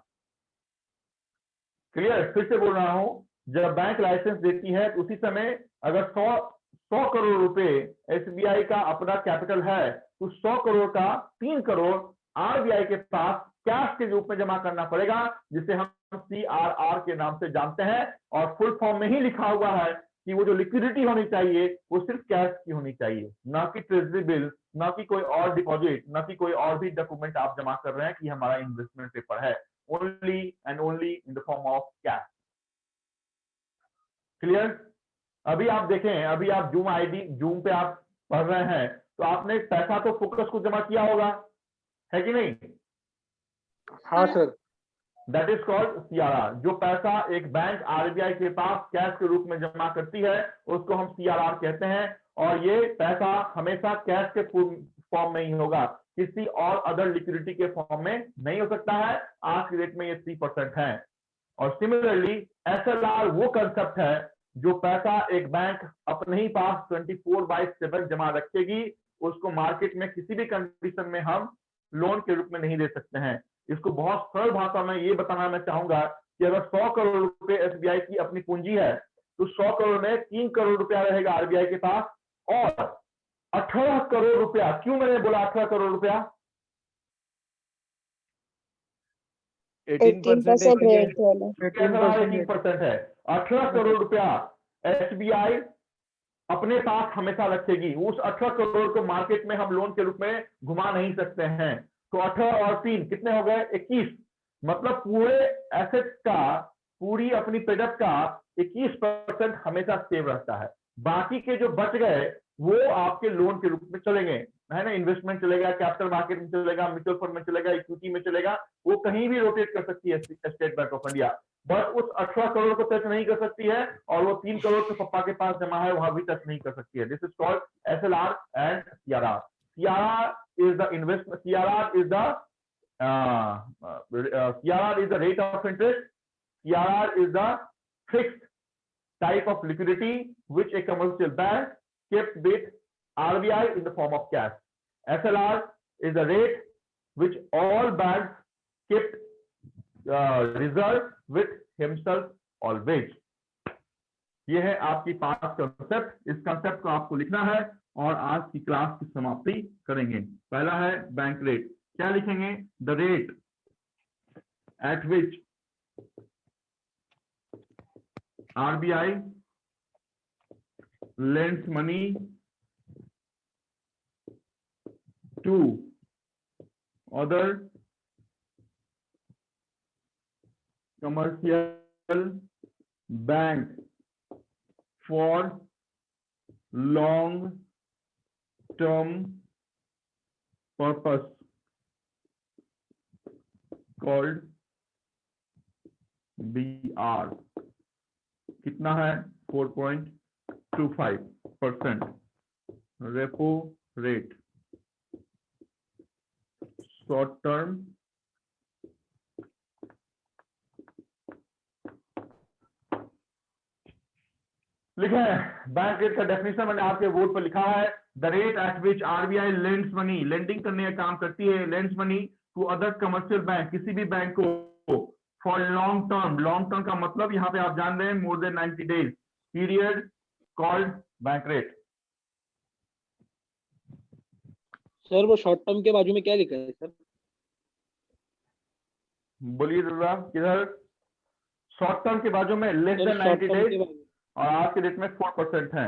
Clear? फिर से बोल रहा हूं, जब बैंक लाइसेंस देती है तो उसी समय अगर 100 करोड़ रुपए एसबीआई का अपना कैपिटल है तो 100 करोड़ का 3 करोड़ आरबीआई के पास कैश के रूप में जमा करना पड़ेगा, जिसे हम CRR के नाम से जानते हैं। और फुल फॉर्म में ही लिखा हुआ है कि वो जो लिक्विडिटी होनी चाहिए वो सिर्फ कैश की होनी चाहिए, ना कि ट्रेजरी बिल, ना कि कोई और डिपॉजिट, ना कि कोई और भी डॉक्यूमेंट आप जमा कर रहे हैं कि हमारा इन्वेस्टमेंट पेपर है। Only and only in the form of cash. Clear? अभी आप देखें, अभी आप जूम पे आप पढ़ रहे हैं तो आपने पैसा तो फोकस को जमा किया होगा, है कि नहीं? हाँ sir. That is called CRR। जो पैसा एक बैंक आरबीआई के पास कैश के रूप में जमा करती है उसको हम CRR कहते हैं। और ये पैसा हमेशा कैश के फॉर्म में ही होगा, किसी और अदर लिक्विडिटी के फॉर्म में नहीं हो सकता है। आज की डेट में ये 3% है। और सिमिलरली SLR वो कंसेप्ट है जो पैसा एक बैंक अपने ही पास 24/7 जमा रखेगी, उसको मार्केट में किसी भी कंडीशन में हम लोन के रूप में नहीं दे सकते हैं। इसको बहुत सरल भाषा में ये बताना मैं चाहूंगा कि अगर 100 करोड़ रुपए एसबीआई की अपनी पूंजी है तो 100 करोड़ में 3 करोड़ रुपया रहेगा आरबीआई के पास, और 18 करोड़ रुपया, क्यों मैंने बोला 18 करोड़ रुपया? 18% रेट वाला। 18% है। 18 करोड़ रुपया एसबीआई अपने पास हमेशा रखेगी। उस 18 करोड़ को मार्केट में हम लोन के रूप में घुमा नहीं सकते हैं। तो 18 और 3 कितने हो गए? 21। मतलब पूरे एसेट्स का पूरी अपनी प्रोडक्ट का 21% हमेशा सेव रहता है। बाकी के जो बच गए वो आपके लोन के रूप में चलेंगे, है ना, इन्वेस्टमेंट चलेगा, कैपिटल मार्केट में चलेगा, म्यूचुअल फंड में चलेगा, इक्विटी में चलेगा, वो कहीं भी रोटेट कर सकती है स्टेट बैंक ऑफ इंडिया। बस उस 18 करोड़ को टच नहीं कर सकती है, और वो 3 करोड़ तो पप्पा के पास जमा है वहां भी टच नहीं कर सकती है। This is called SLR and CRR। CRR is the investment, CRR is the rate of interest. CRR is the fixed type of liquidity which a commercial bank kept with RBI in the form of cash. SLR is the rate which all banks kept reserved with himself always. ये है आपकी 5 concept. इस concept को आपको लिखना है और आज की क्लास की समाप्ति करेंगे। पहला है बैंक रेट। क्या लिखेंगे? The rate at which RBI lends money to other commercial bank for long term purpose called BR। कितना है? 4.25% रेपो रेट, शॉर्ट टर्म लिखे हैं। बैंक रेट का डेफिनेशन मैंने आपके बोर्ड पर लिखा है। The rate at which RBI lends money, lending करने का काम करती है, lends money to other commercial bank, किसी भी बैंक को, for long term. Long term का मतलब यहाँ पे आप जान रहे हैं more than 90 days period called bank rate. Sir वो शॉर्ट टर्म के बाजू में क्या लिखा है सर? बोलिए दादा, किधर? शॉर्ट टर्म के बाजू में less sir than short 90 term के डेज, बाजू और आज के डेट में 4% है।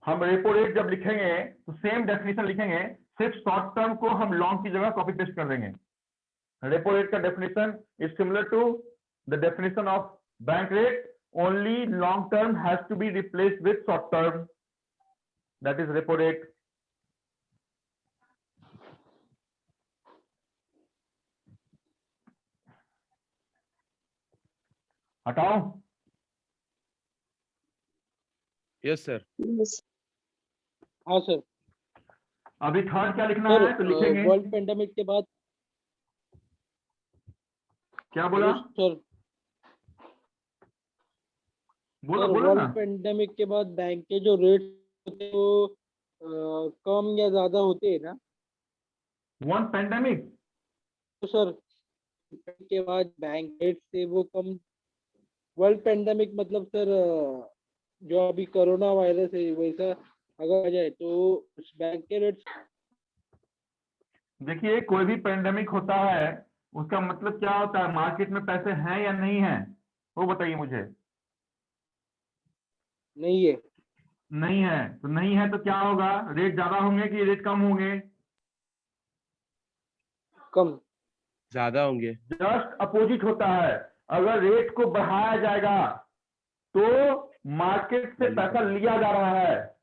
हम रेपो रेट जब लिखेंगे तो सेम डेफिनेशन लिखेंगे, सिर्फ शॉर्ट टर्म को हम लॉन्ग की जगह कॉपी पेस्ट कर देंगे। रेपो रेट का definition is similar to the definition of bank rate, only long term has to be replaced with short term, that is repo rate. हटाओ। Yes sir. Yes. हाँ sir. अभी third क्या लिखना sir है? तो लिखेंगे, world pandemic के बाद क्या बोला? सर बोलो सर बोलो ना। वर्ल्ड पेंडेमिक के बाद बैंक के जो रेट होते हैं वो कम या ज्यादा होते हैं ना? वन पेंडेमिक, तो सर के बाद बैंक रेट से वो कम, वर्ल्ड पेंडेमिक मतलब सर जो अभी कोरोना वायरस है वैसा अगर आ जाए तो उस बैंक के रेट। देखिए कोई भी पेंडेमिक होता है उसका मतलब क्या होता है? मार्केट में पैसे हैं या नहीं है, वो बताइए मुझे। नहीं है। नहीं है, तो नहीं है तो क्या होगा? रेट ज्यादा होंगे कि रेट कम होंगे? कम। ज्यादा होंगे। जस्ट अपोजिट होता है। अगर रेट को बढ़ाया जाएगा तो मार्केट से पैसा लिया जा रहा है।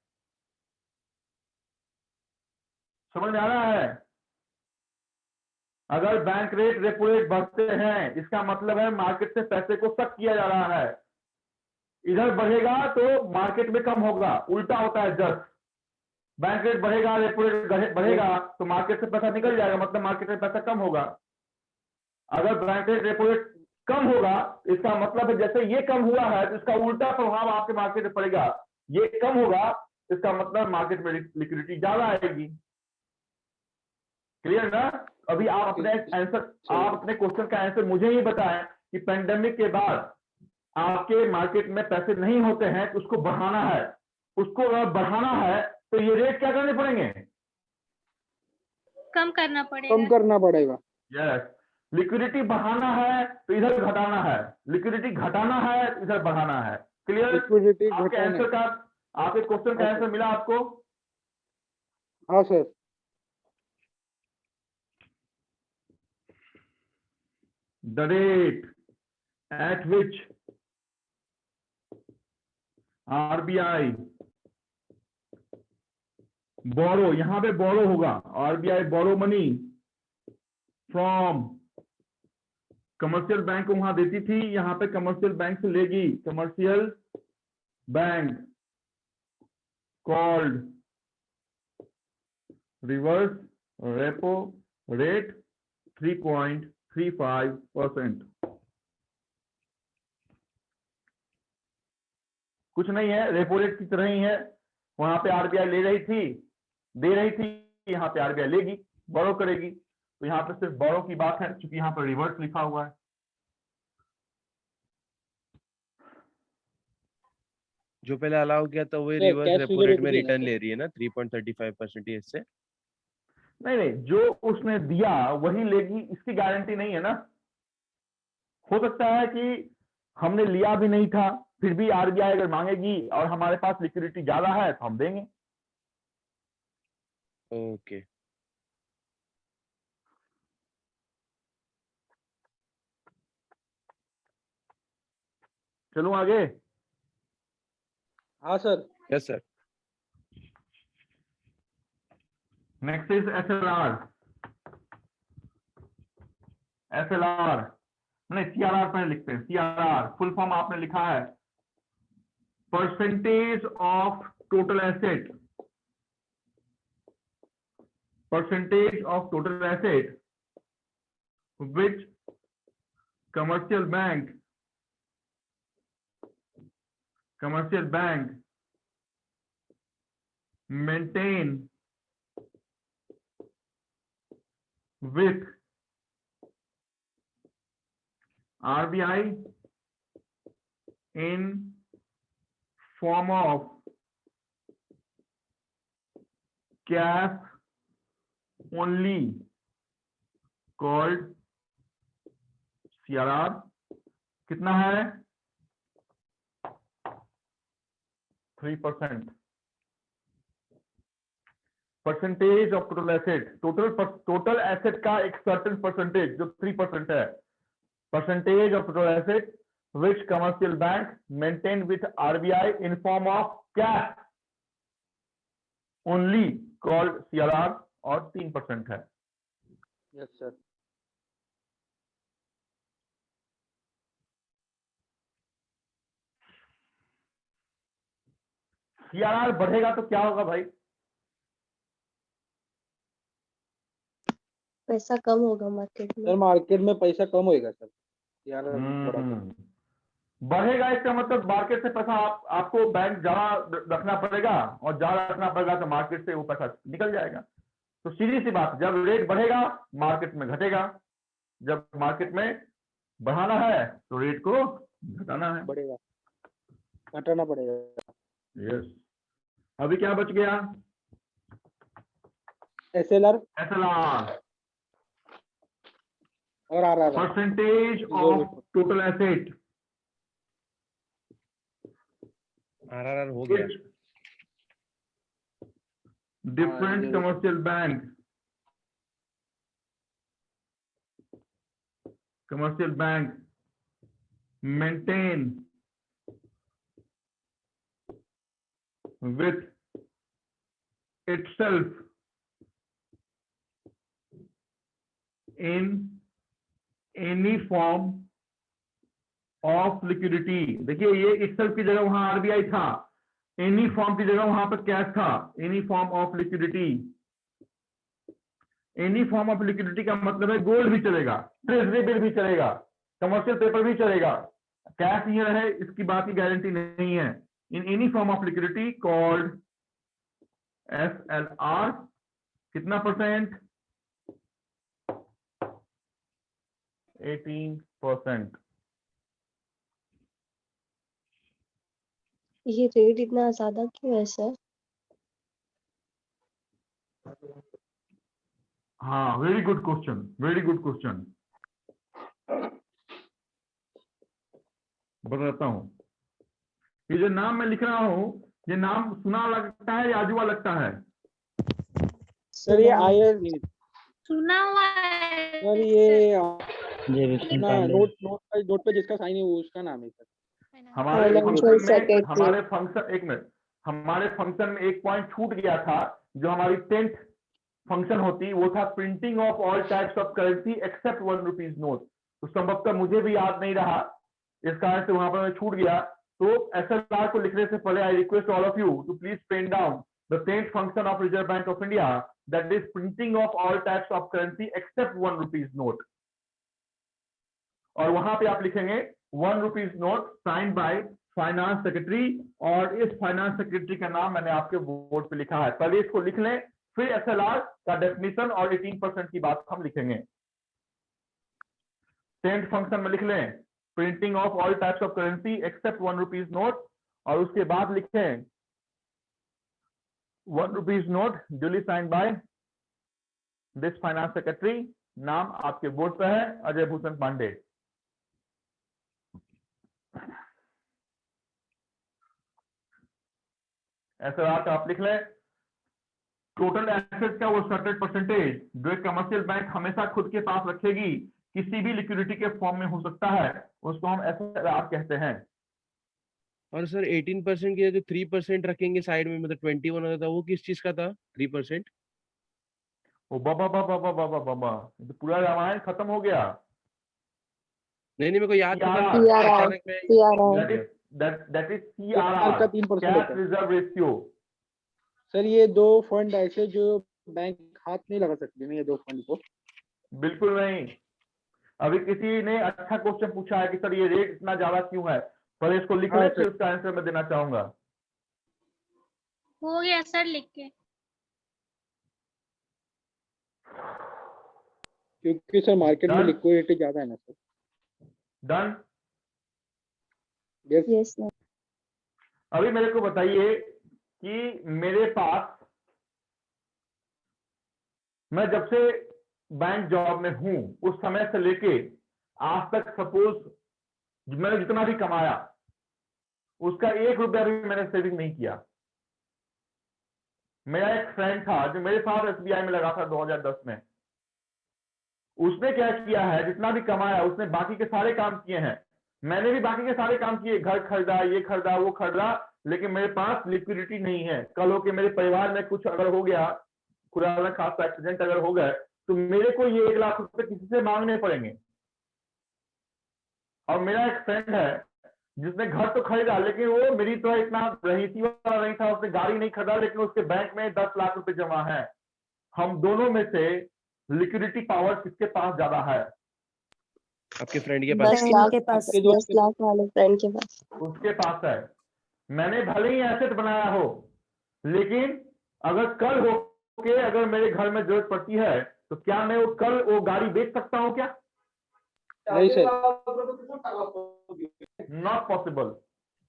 समझ में आ रहा है? अगर बैंक रेट रेपो रेट बढ़ते हैं इसका मतलब है मार्केट से पैसे को सक किया जा रहा है। इधर बढ़ेगा तो मार्केट में कम होगा, उल्टा होता है। जस्ट बैंक रेट बढ़ेगा, रेपो रेट बढ़ेगा तो मार्केट से पैसा निकल जाएगा, मतलब मार्केट में पैसा कम होगा। अगर बैंक रेट रेपो रेट कम होगा इसका मतलब है जैसे ये कम हुआ है तो इसका उल्टा प्रभाव आपके मार्केट में पड़ेगा। ये कम होगा इसका मतलब मार्केट में लिक्विडिटी ज्यादा आएगी। क्लियर ना? अभी आप अपने आंसर, आप अपने क्वेश्चन का आंसर मुझे ही बताएं कि पेंडेमिक के बाद आपके मार्केट में पैसे नहीं होते हैं तो उसको बढ़ाना है। उसको अगर बढ़ाना है तो ये रेट क्या करने पड़ेंगे? कम करना कम पड़ेगा। करना पड़ेगा। यस। लिक्विडिटी बढ़ाना है तो इधर घटाना है, लिक्विडिटी घटाना है तो इधर बढ़ाना है। क्लियर? लिक्विडिटी आपके घटाना आंसर है। का, आपके क्वेश्चन का हाँ, आंसर मिला आपको? हाँ sir. the rate at which RBI borrow, यहां पे borrow होगा, RBI borrow money from commercial bank को वहां देती थी, यहां पे कमर्शियल बैंक से लेगी, commercial bank called reverse repo rate 3.35%। कुछ नहीं है, रेपो रेट की तरह ही है, वहां पे आरबीआई ले रही थी, दे रही थी, यहाँ पे आरबीआई लेगी, बोरो करेगी, तो यहाँ पे सिर्फ बोरो की बात है, क्योंकि यहाँ पर रिवर्स लिखा हुआ है। जो पहले अलाउ किया था वही sir, reverse cash repo figure rate में लिखिए ना रिटर्न सर। ले रही है ना 3.35% इससे। नहीं नहीं, जो उसने दिया वही लेगी, इसकी गारंटी नहीं है ना। हो सकता है कि हमने लिया भी नहीं था, फिर भी आरबीआई अगर मांगेगी और हमारे पास लिक्विडिटी ज्यादा है तो हम देंगे। ओके चलूं आगे? हाँ sir. Yes sir. Next is SLR. SLR नहीं, सीआरआर पहले लिखते हैं। सीआरआर फुल फॉर्म आपने लिखा है, percentage of total asset, percentage of total asset which commercial bank maintain with RBI in form of cash only called CRR। कितना है? 3%। Percentage of total asset, total asset का एक सर्टेन परसेंटेज जो 3% है, percentage of total asset which commercial bank maintain with RBI in form of cash only called CRR, और 3% है। Yes sir. CRR बढ़ेगा तो क्या होगा भाई? पैसा कम होगा मार्केट में। सर मार्केट में पैसा कम होएगा सर यार, थोड़ा सा। बढ़ेगा इसका मतलब मार्केट से पैसा आपको बैंक ज्यादा रखना पड़ेगा, और ज्यादा रखना पड़ेगा तो मार्केट से वो पैसा निकल जाएगा। तो सीधी सी बात, जब रेट बढ़ेगा मार्केट में घटेगा, जब मार्केट में बढ़ाना है तो रेट को घटाना है। बढ़ेगा, घटाना पड़ेगा। यस। अभी क्या बच गया? एसएलआर एसएलआर, और RR. Percentage of total asset RRR हो गया। Different commercial bank maintain with itself in any form of liquidity। देखिए ये itself की जगह वहां आरबीआई था, एनी फॉर्म की जगह वहां पर कैश था। Any form of liquidity, any form of liquidity का मतलब है गोल्ड भी चलेगा, ट्रेजरी बिल भी चलेगा, कमर्शियल पेपर भी चलेगा, कैश ये रहे इसकी बात की गारंटी नहीं है। In any form of liquidity called SLR. कितना परसेंट? 18%। ये रेट इतना ज्यादा क्यों है सर? हाँ, very good question, very good question. बताता हूं, ये जो नाम मैं लिख रहा हूं, ये नाम सुना लगता है या अजूबा लगता है? सर ये आया सुना हुआ है सर, ये जय विष्णु ना पांडे। नोट पे जिसका साइन है वो उसका नाम है सर। हमारे Financial फंक्शन में secretary। हमारे फंक्शन एक मिनट हमारे फंक्शन में एक पॉइंट छूट गया था जो हमारी 10th फंक्शन होती वो था printing of all types of currency except 1 rupees note. तो संभवतः मुझे भी याद नहीं रहा, इस कारण से वहां पर छूट गया। तो SLR को लिखने से पहले I request all of you to please pen down the 10th function of Reserve Bank of India, that is printing of all types of currency except 1 rupees note. और वहां पे आप लिखेंगे 1 rupees note sign by finance secretary, और इस finance secretary का नाम मैंने आपके बोर्ड पे लिखा है। पहले इसको लिख लें, फिर SLR का डेफिनेशन और 18% की बात हम लिखेंगे। 10th फंक्शन में लिख लें printing of all types of currency except 1 rupees note, और उसके बाद लिखें 1 rupees note duly sign by this finance secretary, नाम आपके बोर्ड पे है अजय भूषण पांडे। SLR का आप लिख लें टोटल एसेट का वो सर्टेन परसेंटेज जो एक कमर्शियल बैंक हमेशा खुद के पास रखेगी, किसी भी लिक्विडिटी के फॉर्म में हो सकता है, उसको हम SLR कहते हैं। और सर 18% की जो 3% रखेंगे साइड में, मतलब 21 होता था, वो किस चीज का था 3%? ओ बाबा बाबा बाबा बाबा बाबा, ये तो पूरा रामायण खत्म हो गया। नहीं मेरे को याद था CRR, सर, CRR, अचानक में CRR। that is CRR का 3% कैश होता है। Reserve ratio. सर ये दो फंड ऐसे जो बैंक हाथ नहीं लगा सकते नहीं, ये दो फंड को। बिल्कुल नहीं। अभी किसी ने अच्छा क्वेश्चन पूछा है कि सर ये रेट इतना ज्यादा क्यों है, पर इसको लिख हाँ ले, सर। फिर उसका आंसर मैं देना चाहूंगा। हो गया सर लिख के। क्योंकि सर मार्केट में Done? लिक्विडिटी ज्यादा है ना sir. Done. Yes Yes sir। अभी मेरे को बताइए कि मेरे पास, मैं जब से बैंक जॉब में हूं उस समय से लेके आज तक सपोज मैंने जितना भी कमाया उसका 1 रुपया भी मैंने सेविंग नहीं किया। मेरा एक फ्रेंड था जो मेरे साथ SBI में लगा था 2010 में। उसने क्या किया है, जितना भी कमाया उसने बाकी के सारे काम किए हैं, मैंने भी बाकी के सारे काम किए, घर खरीदा, ये खरीदा, वो खरीदा, लेकिन मेरे पास लिक्विडिटी नहीं है। कल हो के मेरे परिवार में कुछ अगर हो गया, खुदा न खासा एक्सीडेंट अगर हो गए, तो मेरे को ये 1 लाख रुपए किसी से मांगने पड़ेंगे। और मेरा एक फ्रेंड है जिसने घर तो खरीदा, लेकिन वो मेरी तरह इतना रईसी वाला नहीं था, उसने गाड़ी नहीं खरीदा, लेकिन उसके बैंक में 10 लाख रुपए जमा है। हम दोनों में से लिक्विडिटी पावर किसके पास ज्यादा है? आपके फ्रेंड के पास। 10 लाख के पास। 10 लाख वाले फ्रेंड के पास। उसके पास है। मैंने भले ही एसेट बनाया हो, लेकिन अगर कल हो के अगर मेरे घर में जरूरत पड़ती है तो क्या मैं वो कल वो गाड़ी बेच सकता हूँ क्या? नहीं sir. Not possible.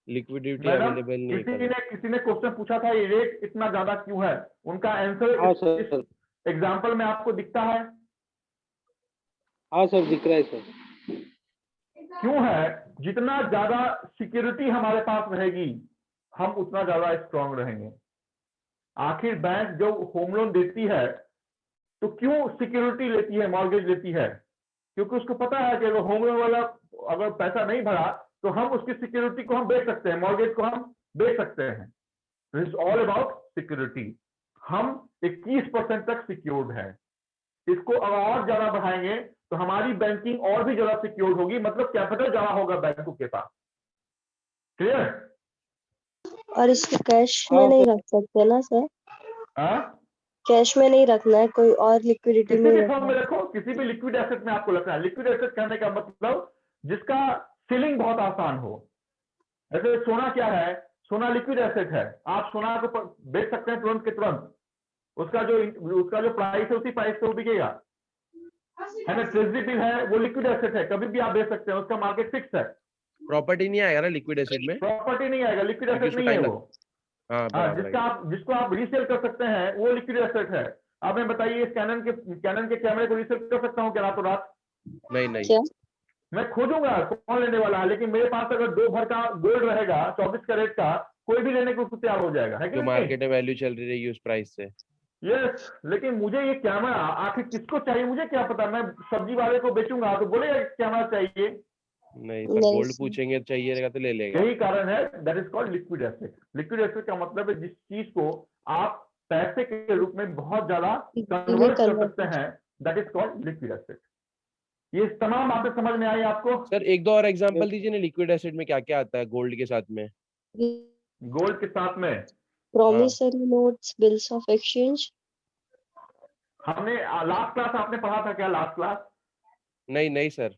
Liquidity madam, available नहीं है। किसी ने क्वेश्चन पूछा था ये रेट इतना ज्यादा क्यों है, उनका हाँ आंसर सर। इस एग्जाम्पल में आपको दिखता है। हाँ सर दिख रहा है सर। क्यों है? जितना ज्यादा सिक्योरिटी हमारे पास रहेगी हम उतना ज्यादा स्ट्रांग रहेंगे। आखिर बैंक जो होम लोन देती है तो क्यों सिक्योरिटी लेती है, मॉर्गेज लेती है? क्योंकि उसको पता है कि अगर होम लोन वाला अगर पैसा नहीं भरा तो हम उसकी सिक्योरिटी को हम बेच सकते हैं, मॉर्गेज को हम बेच सकते हैं। This is all about security. हम 21% तक सिक्योर्ड है। इसको अगर और ज्यादा बढ़ाएंगे तो हमारी बैंकिंग और भी ज्यादा सिक्योर्ड होगी, मतलब कैपिटल ज्यादा होगा बैंकों के पास। क्लियर? और इसको कैश में नहीं रख सकते ना सर? कैश में नहीं रखना है, कोई और लिक्विडिटी किसी में भी रखना फॉर्म में है। रखो, किसी भी लिक्विड एसेट में आपको रखना है। लिक्विड एसेट कहने का मतलब जिसका सीलिंग बहुत आसान हो। जैसे सोना क्या है, सोना लिक्विड एसेट है, आप सोना को बेच सकते हैं तुरंत के तुरंत, उसका जो प्राइस है उसी प्राइस पे वो बिकेगा, है ना। ट्रेजरी बिल है, वो लिक्विड एसेट है, कभी भी आप बेच सकते हैं, उसका मार्केट फिक्स है। प्रॉपर्टी नहीं आएगा ना लिक्विड एसेट में, प्रॉपर्टी नहीं आएगा, लिक्विड क्योंकि एसेट उसको नहीं है टाइम वो। हाँ बराबर है। जिसको आप रीसेल कर सकते हैं वो लिक्विड एसेट है। आप हमें बताइए, कैनन के कैमरे को रीसेल कर सकता हूँ क्या रातों रात? नहीं क्या? मैं खोजूंगा कौन लेने वाला है, लेकिन मेरे पास अगर 2 भर का गोल्ड रहेगा 24 कैरेट का, कोई भी लेने को तैयार हो जाएगा, है कि जो नहीं? मार्केट में वैल्यू चल रही रहेगी उस प्राइस से। यस, लेकिन मुझे ये कैमरा आखिर किसको चाहिए मुझे क्या पता, मैं सब्जी वाले को बेचूंगा तो बोलेगा कैमरा चाहिए। नहीं सर, नहीं गोल्ड सर। पूछेंगे चाहिए रहेगा तो ले लेगा। यही कारण है, that is called liquid asset. Liquid asset का मतलब है जिस चीज को आप पैसे के रूप में बहुत ज्यादा कन्वर्ट कर सकते हैं, that is called liquid asset. ये तमाम बातें समझ में आई आपको? सर एक दो और एग्जांपल दीजिए ना, लिक्विड एसिड में क्या क्या आता है गोल्ड के साथ में? गोल्ड के साथ में promissory notes, bills of exchange. हमने लास्ट क्लास आपने पढ़ा था क्या? Last class? नहीं नहीं सर।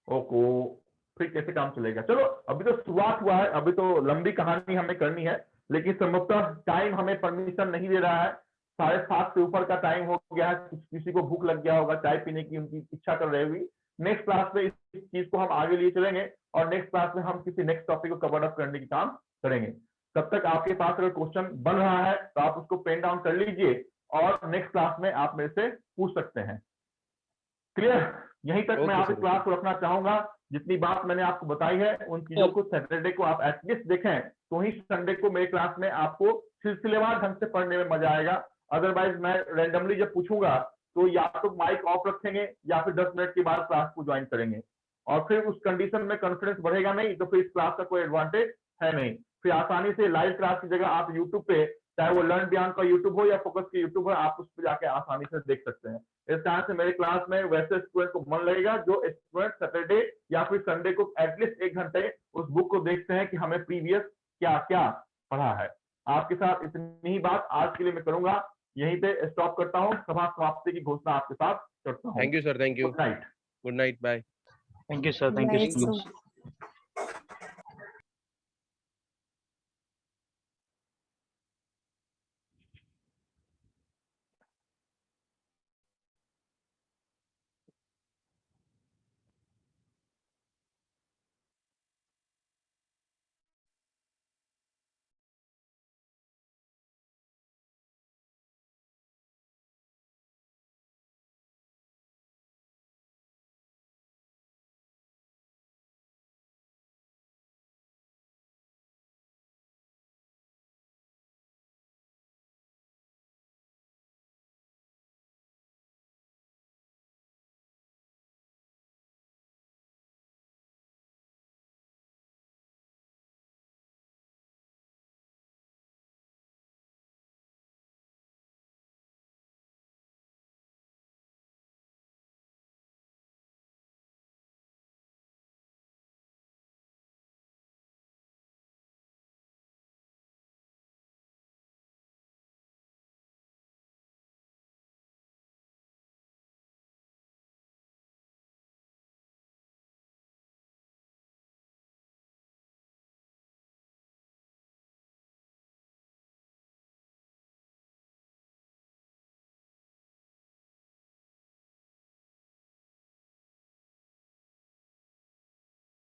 ओको, फिर कैसे काम चलेगा? चलो अभी तो शुरुआत हुआ है, अभी तो लंबी कहानी हमें करनी है, लेकिन संभवतः टाइम हमें परमिशन नहीं दे रहा है। 7:30 से ऊपर का टाइम हो गया है, किसी को भूख लग गया होगा, चाय पीने की उनकी इच्छा कर रही हुई। नेक्स्ट क्लास में इस चीज को हम आगे लिए चलेंगे और नेक्स्ट क्लास में हम किसी नेक्स्ट टॉपिक को कवर अप करने की काम करेंगे। तब तक आपके पास अगर क्वेश्चन बन रहा है तो आप उसको पेन डाउन कर लीजिए और नेक्स्ट क्लास में आप मेरे से पूछ सकते हैं। क्लियर? यहीं तक मैं आपकी क्लास को रखना चाहूंगा। जितनी बात मैंने आपको बताई है उन चीजों को सैटरडे को आप एटलीस्ट देखें, तो ही संडे को मेरे क्लास में आपको सिलसिलेवार ढंग से पढ़ने में मजा आएगा। अदरवाइज मैं रैंडमली जब पूछूंगा तो या तो माइक ऑफ रखेंगे या फिर 10 मिनट के बाद क्लास को ज्वाइन करेंगे, और फिर उस कंडीशन में कॉन्फिडेंस बढ़ेगा नहीं, तो फिर इस क्लास का कोई एडवांटेज है नहीं। फिर आसानी से लाइव क्लास की जगह आप यूट्यूब पे, चाहे वो लर्न बियॉन्ड का यूट्यूब हो या फोकस का यूट्यूब हो, आप उस पर जाके आसानी से देख सकते हैं। इस तरह से मेरे क्लास में वैसे स्टूडेंट को मन लगेगा जो स्टूडेंट सैटरडे या फिर संडे को एटलीस्ट 1 घंटे उस बुक को देखते हैं कि हमें प्रीवियस क्या क्या पढ़ा है। आपके साथ इतनी ही बात आज के लिए मैं करूंगा, यहीं पे स्टॉप करता हूँ। सभा समाप्ति की घोषणा आपके साथ करता हूँ। Thank you sir, thank you. Good night. Good night, bye. Thank you sir, thank Bye, you. sir.